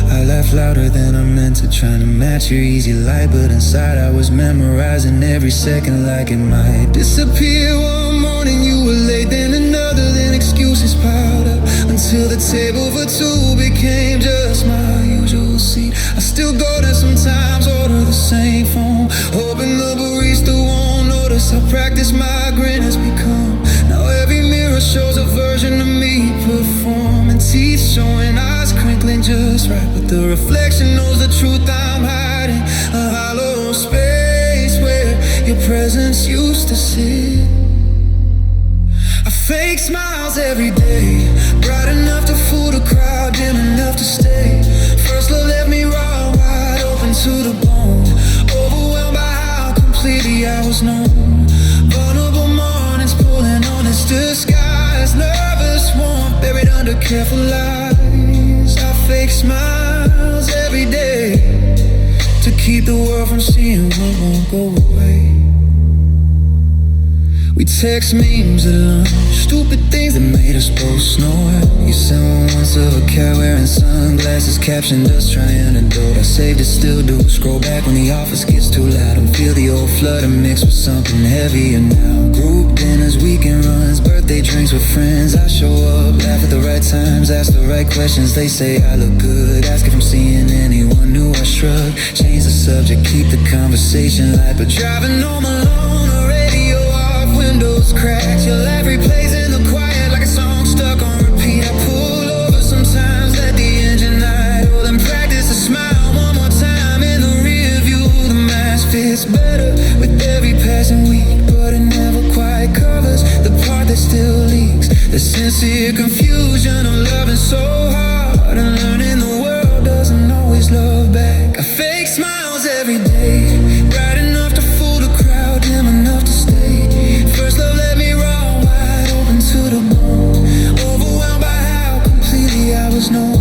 I laughed louder than I meant to, trying to match your easy light, but inside I was memorizing every second like it might disappear. One morning you were late, then another, then excuses piled up, until the table for two became just my usual seat. I still go there sometimes, order the same phone, hoping the barista won't notice how practiced my grin has become. Now every mirror shows a version of me performing, teeth showing, eyes crinkling just right, but the reflection knows the truth I'm hiding. A hollow space where your presence used to sit. I fake smiles every day, bright enough to fool the crowd, dim enough to stay. First love left me raw, wide open to the bone, overwhelmed by how completely I was known. Vulnerable mornings pulling on its disguise, nervous warmth buried under careful lies. I fake smiles every day to keep the world from seeing what won't go away. We text memes at lunch, stupid things that made us both snore. You sent one once of a cat wearing sunglasses, captioned us trying to dote. I saved it, still do. Scroll back when the office gets too loud and feel the old flutter mixed with something heavier now. Group dinners, weekend runs, birthday drinks with friends. I show up, laugh at the right times, ask the right questions. They say I look good, ask if I'm seeing anyone new. I shrug, change the subject, keep the conversation light, but driving home alone, a radio off, windows cracked. Your life replays in the quiet like a song stuck on repeat. I pull over sometimes, let the engine idle, and practice a smile one more time in the rear view. The mask fits better with every passing week, but it never quite covers the part that still leaks. The sincere confusion of loving so hard and learning the world doesn't always love back. I fake smiles every day, bright enough to fool the crowd, dim enough to stay. First love let me raw, wide open to the bone, overwhelmed by how completely I was known.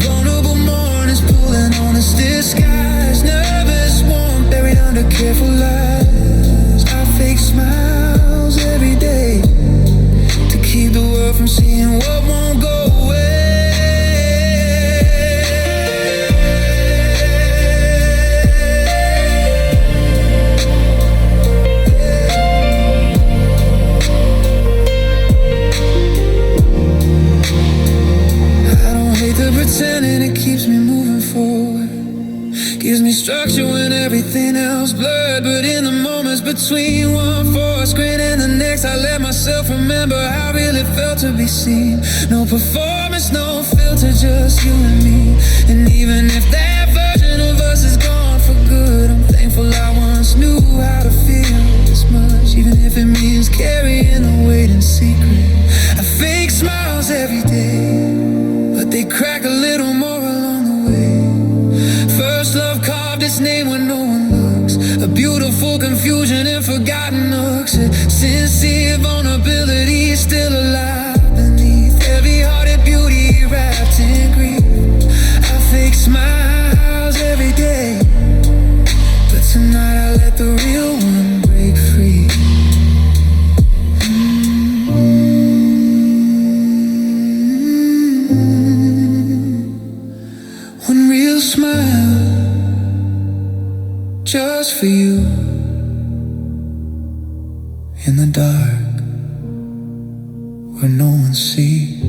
Vulnerable mornings pulling on its disguise, nervous warmth buried under careful lies. I fake smiles every day to keep the world from seeing what won't go away. Pretending it keeps me moving forward, gives me structure when everything else blurred. But in the moments between one force screen and the next, I let myself remember how real it felt to be seen. No performance, no filter, just you and me. And even if that version of us is gone for good, I'm thankful I once knew how to feel this much, even if it means carrying the weight in secret. I fake smiles every day, but they crack a little more along the way. First love carved its name when no one looks, a beautiful confusion and forgotten looks. Sincere vulnerability still alive beneath heavy-hearted beauty wrapped in grief. I fake smiles every day, but tonight I let the real one break free. One real smile, just for you, in the dark, where no one sees.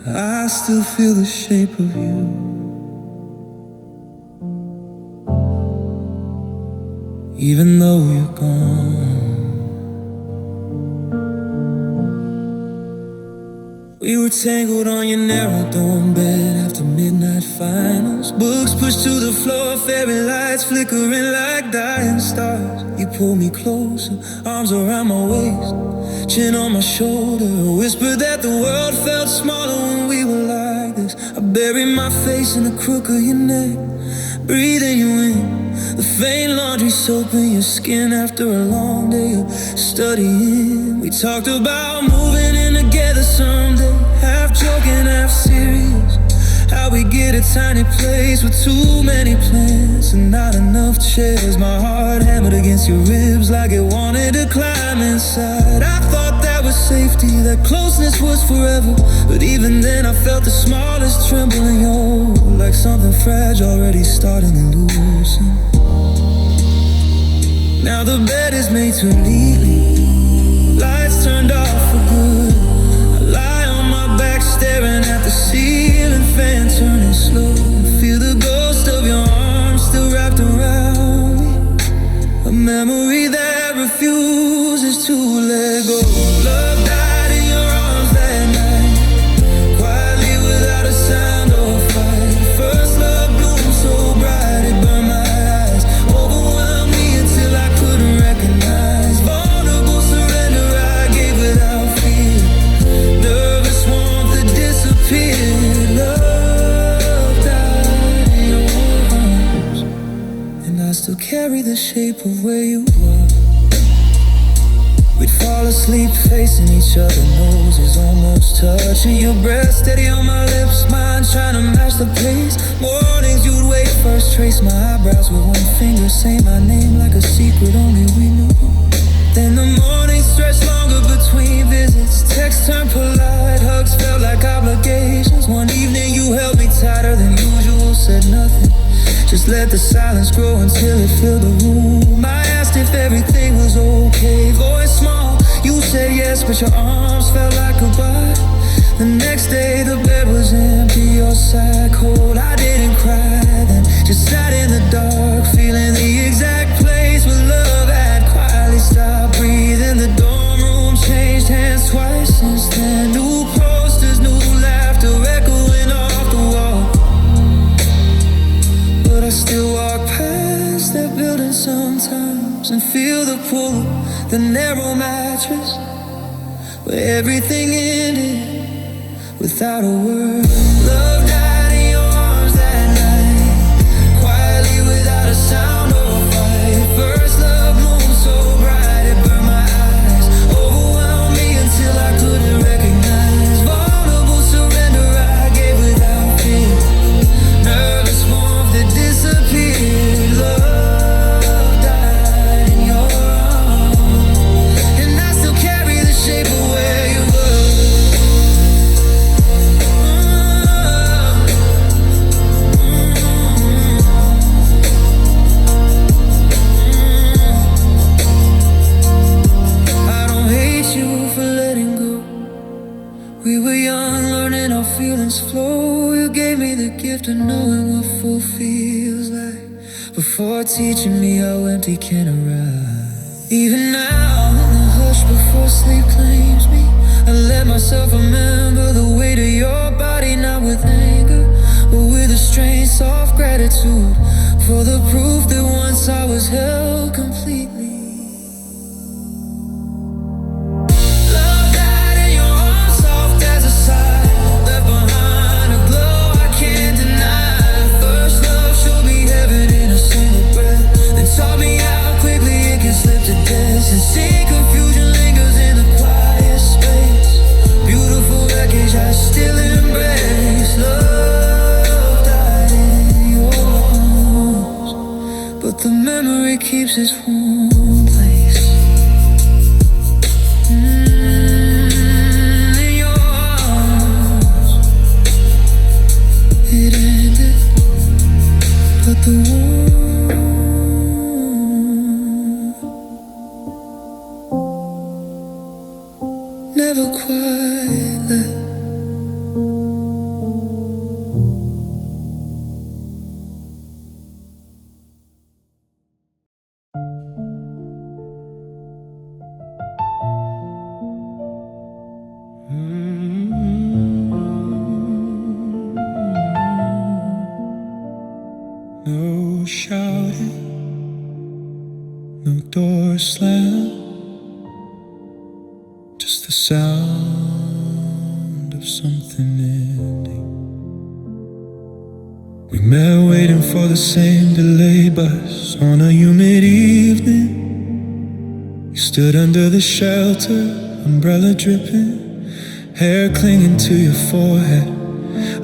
I still feel the shape of you, even though you're gone. We were tangled on your narrow dorm bed after midnight finals. Books pushed to the floor, fairy lights flickering like dying stars. pulled me closer, arms around my waist, chin on my shoulder, whispered that the world felt smaller when we were like this. I buried my face in the crook of your neck, breathing you in, the faint laundry soap in your skin after a long day of studying. We talked about moving in together someday, half joking, half serious. How we get a tiny place with too many plants and not enough chairs. My heart hammered against your ribs like it wanted to climb inside. I thought that was safety, that closeness was forever, but even then I felt the smallest tremble in your, like something fragile already starting to loosen. Now the bed is made too neatly, lights turned off for good. I lie on my back staring at the ceiling fan turning slow. Feel the ghost of your arms still wrapped around me, a memory that refuses to let go. Love died in your arms that night, quietly without a sound or a fight. First love bloomed so bright it burned my eyes, overwhelmed me until I couldn't recognize. Vulnerable surrender I gave without fear, nervous warmth that disappeared. Love died in your arms, and I still carry the shape of where you were. We'd fall asleep facing each other, noses almost touching, your breath steady on my lips, mine trying to match the pace. Mornings you'd wake first, trace my eyebrows with one finger, say my name like a secret only we knew. Then the mornings stretched longer between visits, texts turned polite, hugs felt like obligations. One evening you held me tighter than usual, said nothing, just let the silence grow until it filled the room. I asked if everything was okay, voice small, you said yes, but your arms felt like goodbye. The next day the bed was empty, your side cold. I didn't cry then, just sat in the dark, feeling the exact place where love had quietly stopped breathing. The dorm room changed hands twice since then, new posters, new laughter echoing off the wall. But I still walk past that building sometimes and feel the pull of the narrow mattress where everything ended without a word. Love died in your arms that night, quietly without a sound or a fight. First love bloomed so bright it burned my eyes, overwhelmed me until I couldn't recognize. Vulnerable surrender I gave without fear, nervous warmth that disappeared. Love died in your arms, and I still carry the shape of where you were. I don't hate you for letting go. We were young, learning our feelings flow. You gave me the gift of knowing what full feels like, before teaching me how empty can arrive. Even now, in the hush before sleep claims me, I let myself remember the weight of your body, not with anger, but with a strange soft gratitude for the proof that once I was held completely. Love died in your arms, soft as a sigh, left behind a glow I can't deny. First love showed me heaven in a single breath, then taught me how quickly it can slip to death. Sincere confusion lingers in the quiet space, beautiful wreckage I still embrace. Love died in your arms, but the memory keeps its warm place. In your arms, it ended, but the warmth never quite left. No shouting, no doors slam, just the sound of something ending. We met waiting for the same delayed bus on a humid evening. We stood under the shelter, umbrella dripping, hair clinging to your forehead.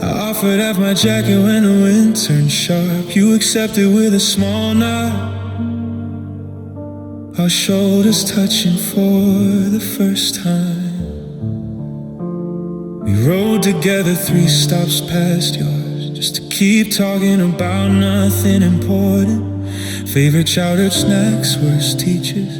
I offered half my jacket when the wind turned sharp. You accepted with a small nod, our shoulders touching for the first time. We rode together 3 stops past yours, just to keep talking about nothing important. Favorite childhood snacks, worst teachers,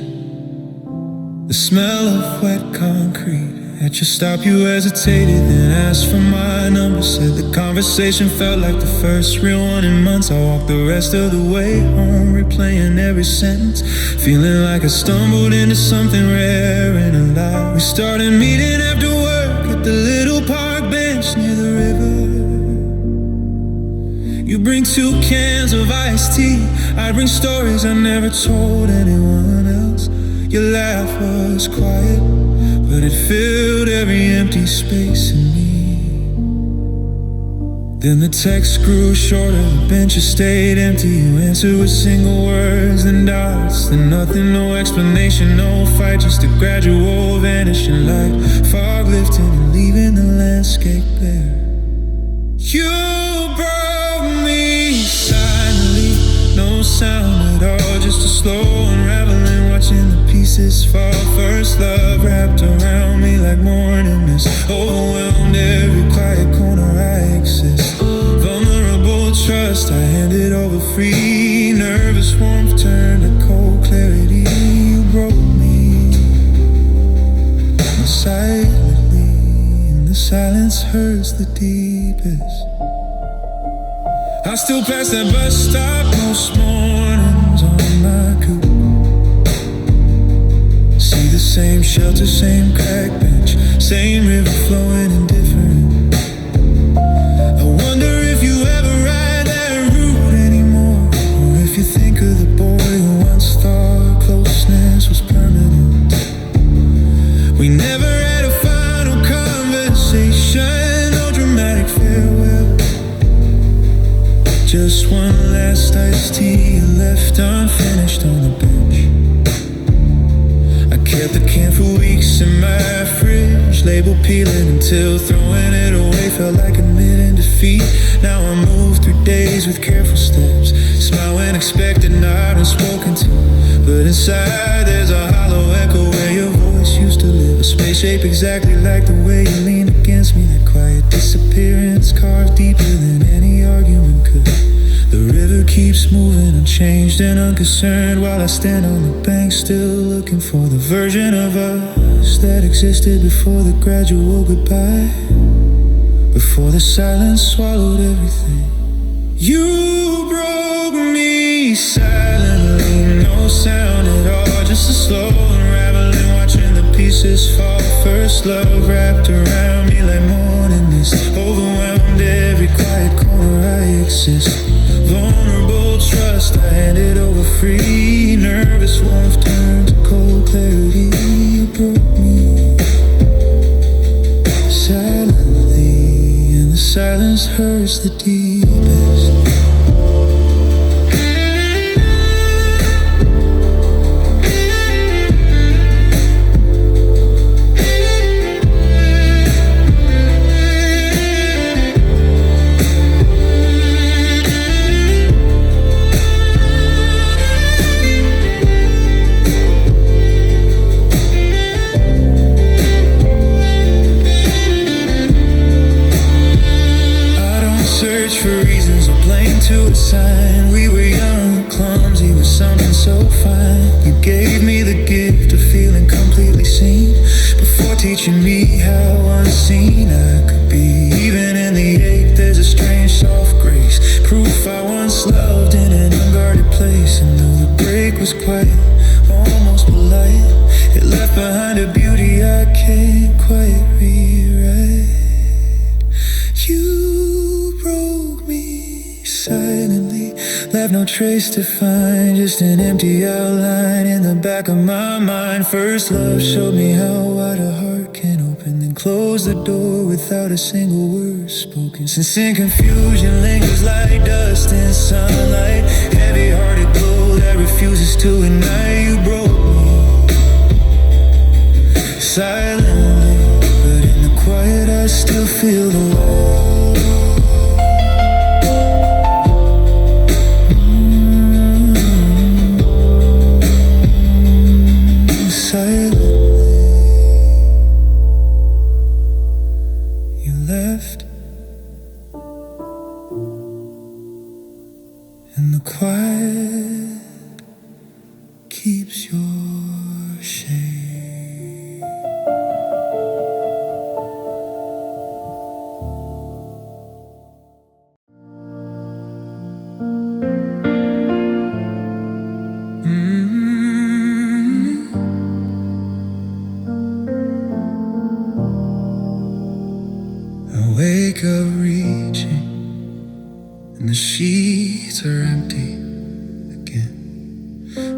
the smell of wet concrete. At your stop you hesitated, then asked for my number. Said the conversation felt like the first real one in months. I walked the rest of the way home, replaying every sentence, feeling like I stumbled into something rare and alive. We started meeting after work at the little park bench near the river. You bring 2 cans of iced tea, I bring stories I never told anyone else. Your laugh was quiet, but it filled every empty space in me. Then the text grew shorter, the benches stayed empty. You answered with single words, then dots, then nothing, no explanation, no fight, just a gradual vanishing like fog lifting and leaving the landscape bare. You broke me silently, no sound at all, just a slow unraveling, watching the pieces fall. First love wrapped around me like morning mist, overwhelmed every quiet corner I exist. Vulnerable trust, I handed over free. Nervous warmth turned to cold clarity. You broke me silently, and the silence hurts the deepest. I still pass that bus stop most mornings on my coupe. See the same shelter, same crack bench, same river flowing indifferent. I wonder if you ever ride that route anymore, or if you think of the boy who once thought closeness was permanent. We never had a final conversation, no dramatic farewell, just one last iced tea left unfinished on the bench. Kept the can for weeks in my fridge, label peeling until throwing it away felt like admitting defeat. Now I move through days with careful steps, smile when expected, not unspoken to, but inside there's a hollow echo where your voice used to live. A space shape exactly like the way you leaned against me, that quiet disappearance carved deeper than any argument could. The river keeps moving unchanged and unconcerned, while I stand on the bank still looking for the version of us that existed before the gradual goodbye, before the silence swallowed everything. You broke me silently, no sound at all, just a slow unraveling, watching the pieces fall. First love wrapped around me like morning mist, overwhelmed every quiet corner I exist. Vulnerable trust, I handed over free. Nervous warmth turned to cold clarity. You broke me silently, and the silence hurts the deepest. For reasons or blame to assign, we were young, clumsy with something so fine. You gave me the gift of feeling completely seen, before teaching me how unseen I could be. Even in the ache there's a strange soft grace, proof I once loved in an unguarded place. And though the break was quiet, almost polite, it left behind a beauty I can't quite rewrite. You broke me silently, left no trace to find, just an empty outline in the back of my mind. First love showed me how wide a heart can open, then close the door without a single word spoken. Since in confusion lingers like dust in sunlight, heavy-hearted glow that refuses to ignite. You broke me silently, but in the quiet I still feel the light. And the quiet keeps your shade. I wake up reaching, and the sheets are empty again.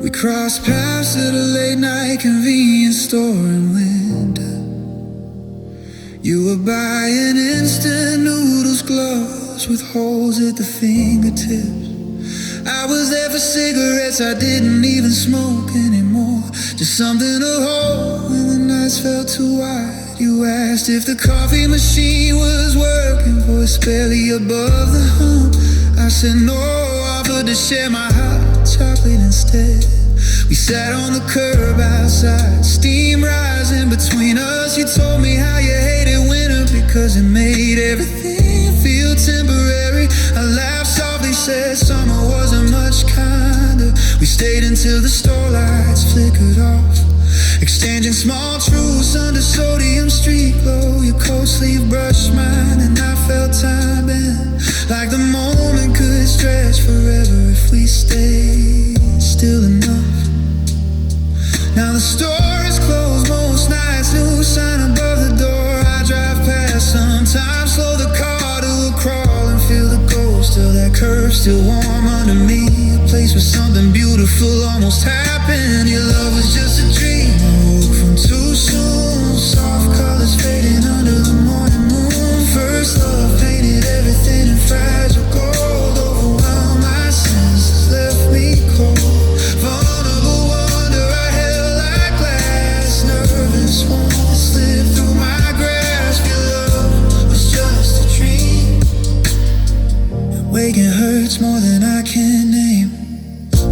We crossed paths at a late night convenience store in winter. You were buying instant noodles, gloves with holes at the fingertips. I was there for cigarettes, I didn't even smoke anymore. Just something to hold when the nights felt too wide. You asked if the coffee machine was working, voice barely above the hum. I said no, offered to share my hot chocolate instead. We sat on the curb outside, steam rising between us. You told me how you hated winter because it made everything feel temporary. I laughed softly, said summer wasn't much kinder. We stayed until the store lights flickered off, exchanging small truths under sodium street glow. Your coat sleeve brushed mine and I felt time bend, like the moment could stretch forever if we stayed still enough. Now the store is closed most nights, new sign above the door. I drive past, sometimes slow the car to a crawl and feel the ghost of that curve still warm under me. A place where something beautiful almost happened. Your love was just a dream, I woke from too soon. Soft colors fading under the morning moon. First love painted everything in fragile gold. Overwhelmed, my senses left me cold. Vulnerable wonder I held like glass. Nervous warmth that slipped through my grasp. Your love was just a dream, and waking hurts more than I can name.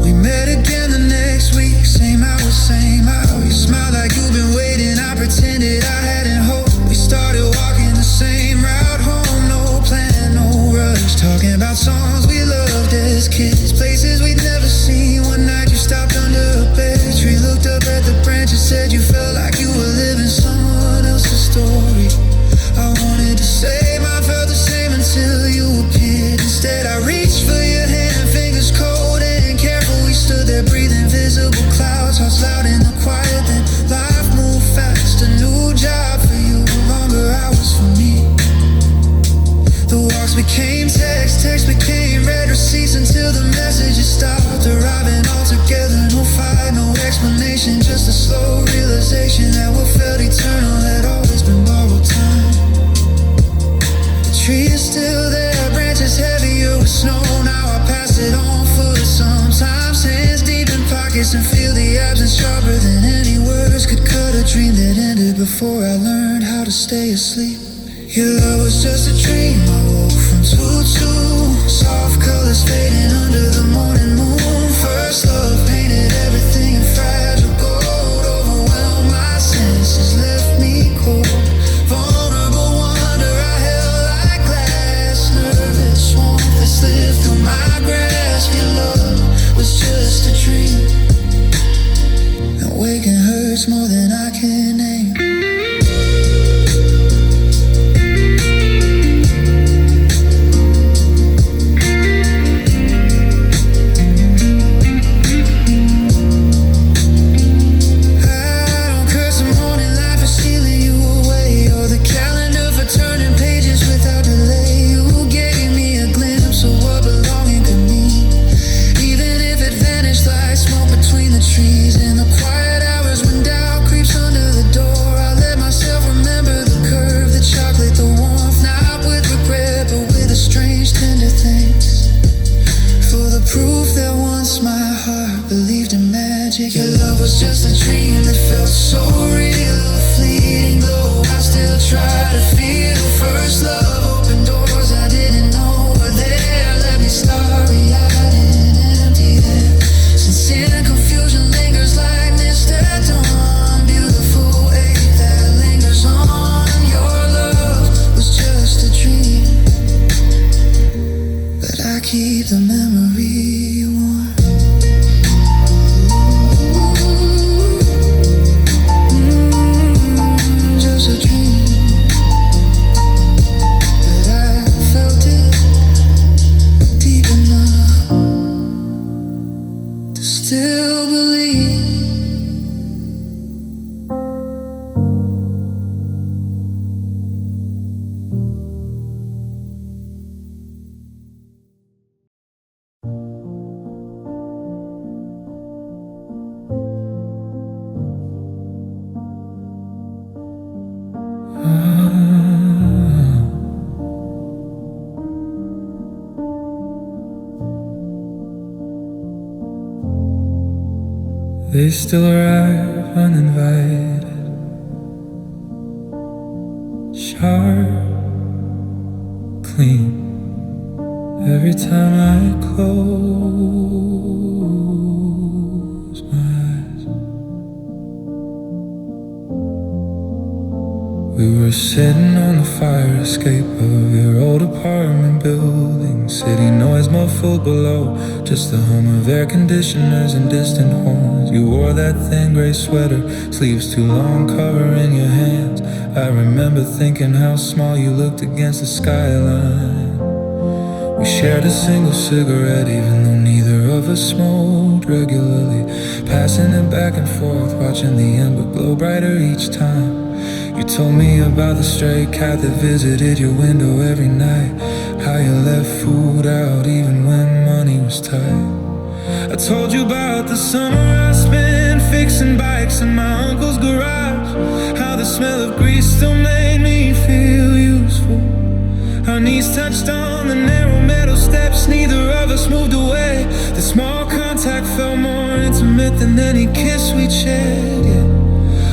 We met again the next week, same hour, same hour. You smiled like you've been waiting, I pretended I hadn't hope. We started walking the same route home, no plan, no rush. Talking about songs we loved as kids, places we'd never seen. One night you stopped under a pear tree, looked up at the branch and said you felt like you were living someone else's story. I wanted to say I felt the same until you appeared. Instead I reached for your hand, fingers cold and careful. We stood there breathing visible clouds, hearts loud in the quiet. Then life moved fast, a new job for you, longer hours for me. The walks became text, text became read receipts, until the messages stopped arriving all together. No fight, no explanation, just a slow realization that what felt eternal had always been borrowed time. The tree is still there, branches heavier with snow. Now I pass it on foot, sometimes hands deep in pockets, and feel the absence sharper than any words could cut. A dream that ended before I learned how to stay asleep. Your love was just a dream, I woke from too soft colors fading under the morning moon. First love painted everything in fragile gold. Overwhelmed, my senses left me cold. Vulnerable wonder I held like glass. Nervous warmth that slipped through my grasp. Your love was just a dream, and waking hurts more than I can name. They still arrive uninvited, sharp, clean. Every time I close my eyes. We were sitting on the fire escape of your old apartment building. City noise muffled below, just the hum of air conditioners and distant horns. You wore that thin gray sweater, sleeves too long covering your hands. I remember thinking how small you looked against the skyline. We shared a single cigarette, even though neither of us smoked regularly. Passing it back and forth, watching the ember glow brighter each time. You told me about the stray cat that visited your window every night. How you left food out even when money was tight. I told you about the summer I spent fixing bikes in my uncle's garage. How the smell of grease still made me feel useful. Our knees touched on the narrow metal steps, neither of us moved away. The small contact felt more intimate than any kiss we'd shared. Yeah,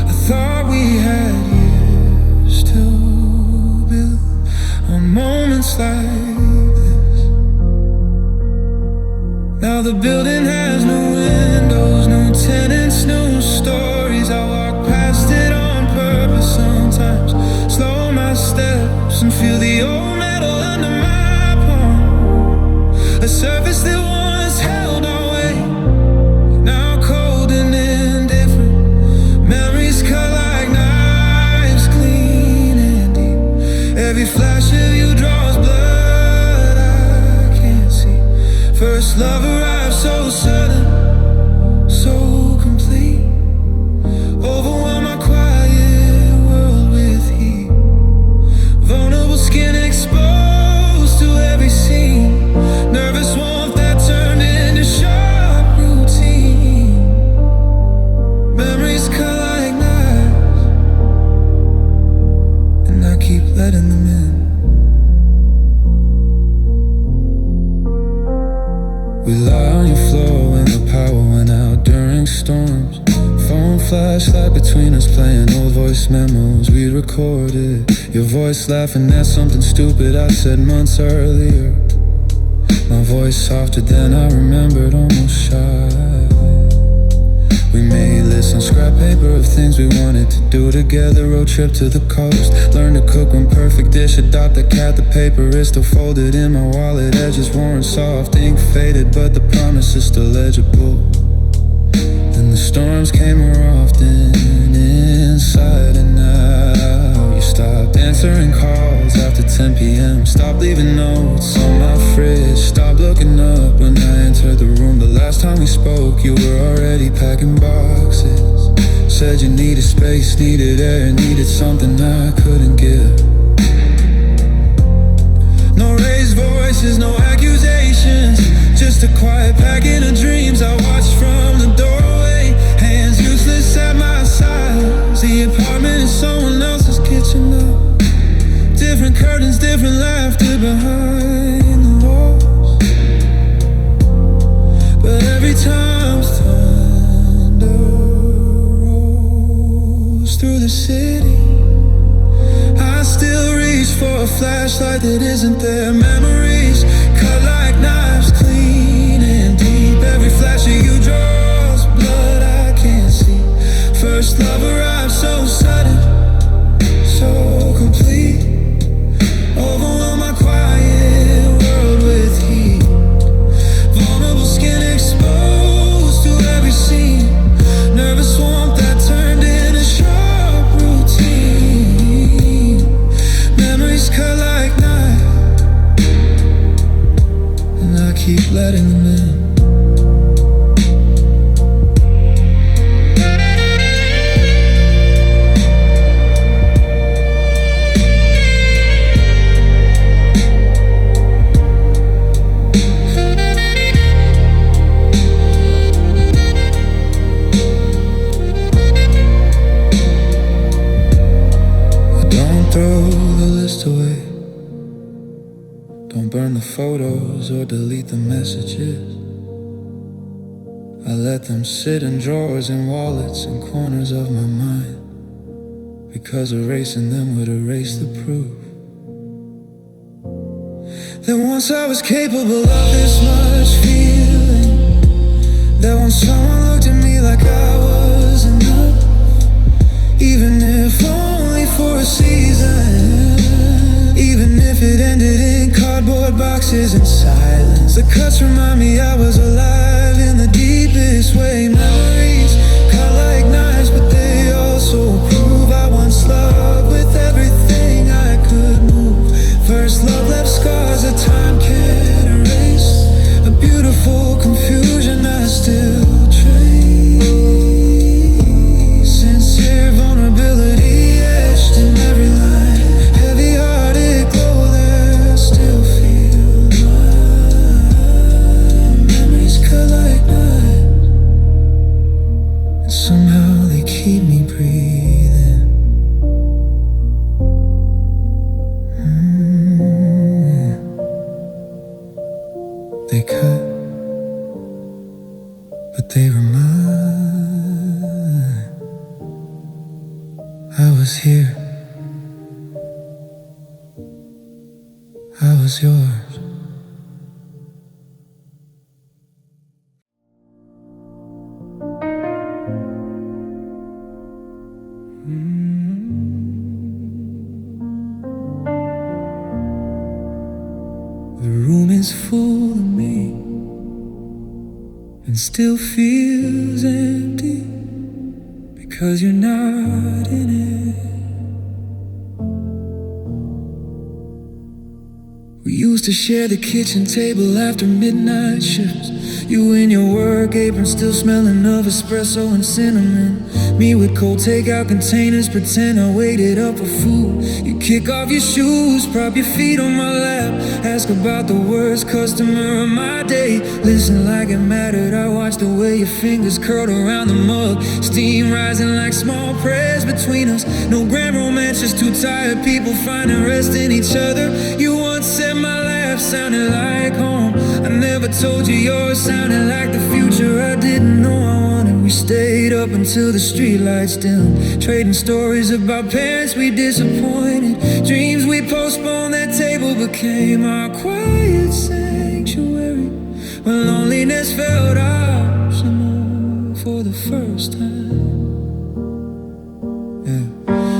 I thought we had years to build on moments like this. Now the building has new windows, new tenants, new stories. I walk past it on purpose sometimes, slow my steps and feel the old metal under my palm. A surface that once held our way, now cold and indifferent. Memories cut like knives, clean and deep. Every flash of you draws blood I can't see. First love arrived so sudden, so complete. Overwhelm my quiet world with heat. Vulnerable skin exposed to every scene. Nervous warmth that turned into sharp routine. Memories cut like knives, and I keep letting them in. We lie on your floor when the power went out during storms. Phone flashlight between us, playing old voice memos we recorded. Your voice laughing at something stupid I said months earlier. My voice softer than I remembered, almost shy. We made lists on scrap paper of things we wanted to do together. Road trip to the coast, learn to cook one perfect dish. Adopt a cat, the paper is still folded in my wallet. Edges worn soft, ink faded, but the promise is still legible. And the storms came more often, inside and out. You stopped answering calls after 10 p.m. Stopped leaving notes on my fridge. Stopped looking up when I entered the room. The last time we spoke, you were already packing boxes. Said you needed space, needed air, needed something I couldn't give. No raised voices, no accusations, just a quiet packing of dreams. I watched from the doorway, hands useless at my sides. The apartment is someone else's kitchen now. Different curtains, different laughter behind the walls. But every time thunder rolls through the city, I still reach for a flashlight that isn't there. Memories cut like knives, clean and deep. Every flash of you draws blood I can't see. First love arrived so sudden, so complete. Overwhelm my quiet world with heat. Vulnerable skin exposed to every scene. Nervous warmth that turned into sharp routine. Memories cut like knives, and I keep letting them in. Throw the list away. Don't burn the photos or delete the messages. I let them sit in drawers and wallets and corners of my mind, because erasing them would erase the proof that once I was capable of this much feeling, that once someone looked at me like I was enough, even if only for a season, even if it ended in cardboard boxes and silence. The cuts remind me I was alive in the deepest way. Memories cut like knives, but they also prove I once loved with everything I could move. First love left scars that time can't erase, a beautiful confusion I still trace. Sincere vulnerability etched in every line, heavy-hearted glow that still feel mine. Memories cut like knives, and somehow they keep me breathing. They cut, but they remind I was here, I was yours. The room is full of me and still feels empty because you're not in it. We used to share the kitchen table after midnight shifts, you in your work apron still smelling of espresso and cinnamon. Me with cold takeout containers, pretend I waited up for food. You kick off your shoes, prop your feet on my lap, ask about the worst customer of my day. Listen like it mattered, I watched the way your fingers curled around the mug, steam rising like small prayers between us. No grand romance, just two tired people finding rest in each other. You once said my laugh sounded like home, I never told you yours sounded like the future I didn't know I wanted. We stayed up until the streetlights dimmed, trading stories about parents we disappointed, dreams we postponed. That table became our quiet sanctuary when loneliness felt optional for the first time. Yeah.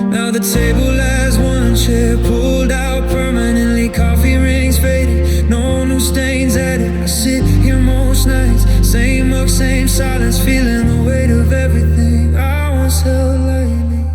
Now the table has one chair pulled out permanently, coffee rings faded, no new stains added. I sit here most nights, same mug, same silence, feeling the weight of everything I once held lightly.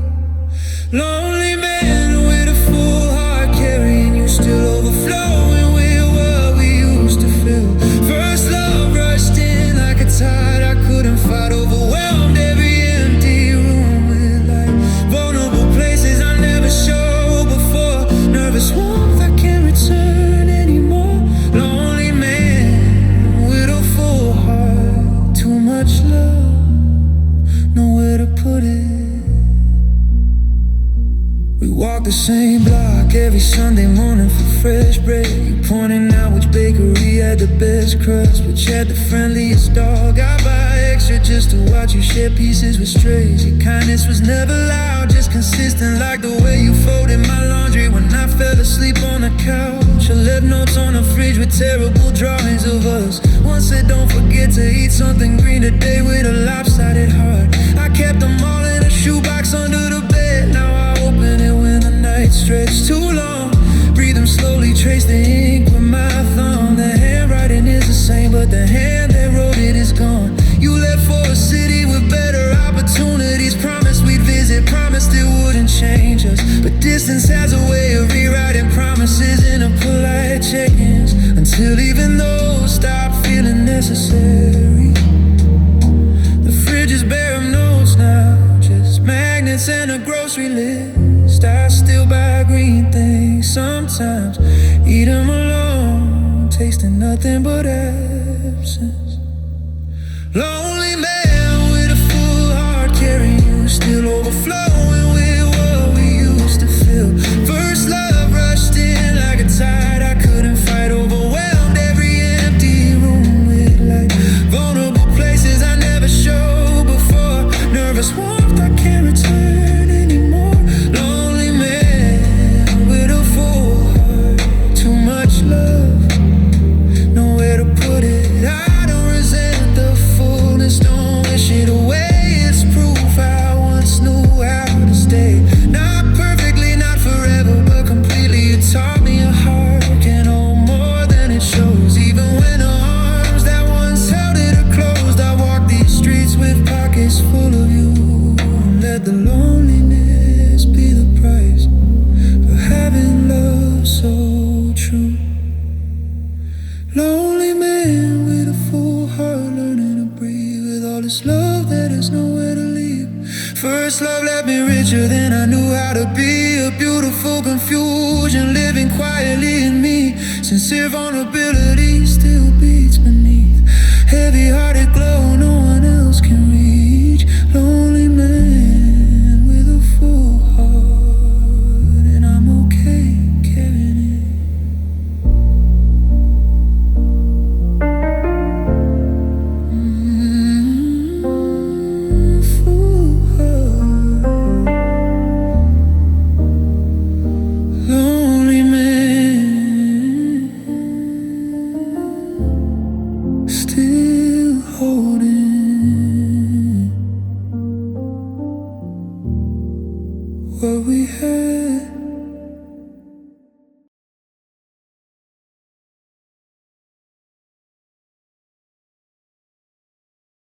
Lonely man with a full heart, carrying you, still overflowing with what we used to feel. First love rushed in like a tide I couldn't fight, overwhelmed every empty room with light. Vulnerable places I never showed before, nervous warmth I can't return anymore. Lonely man with a full heart, too much love, nowhere to put it. We walk the same block every Sunday morning for fresh bread. You pointing out which bakery had the best crust, which had the friendliest dog. I buy extra just to watch you share pieces with strays. Your kindness was never loud, just consistent, like the way you folded my laundry when I fell asleep on the couch. I left notes on the fridge with terrible drawings of us. One said don't forget to eat something green today with a lopsided heart. I kept them all in a shoebox under the bed. Now I open it when the night stretched too long. Breathe them slowly, trace the ink with my thumb. The handwriting is the same, but the hand that wrote it is gone. You left for a city with better opportunities, promised we'd visit, promised it wouldn't change us. But distance has a way of rewriting promises in a polite check-ins, until even those stop feeling necessary. The fridge is bare of notes now, just magnets and a grocery list. I still buy green things sometimes, eat them alone, tasting nothing but absence. Lonely man with a full heart, carrying you, still overflowing with what we used to feel. First love rushed in like a tide I couldn't fight, overwhelmed every empty room with light. Vulnerable places I never the loneliness be the price for having love so true. Lonely man with a full heart, learning to breathe with all this love that is nowhere to leave. First love left me richer than I knew how to be. A beautiful confusion living quietly in me. Sincere vulnerability still beats beneath. Heavy-hearted glow no one else can read.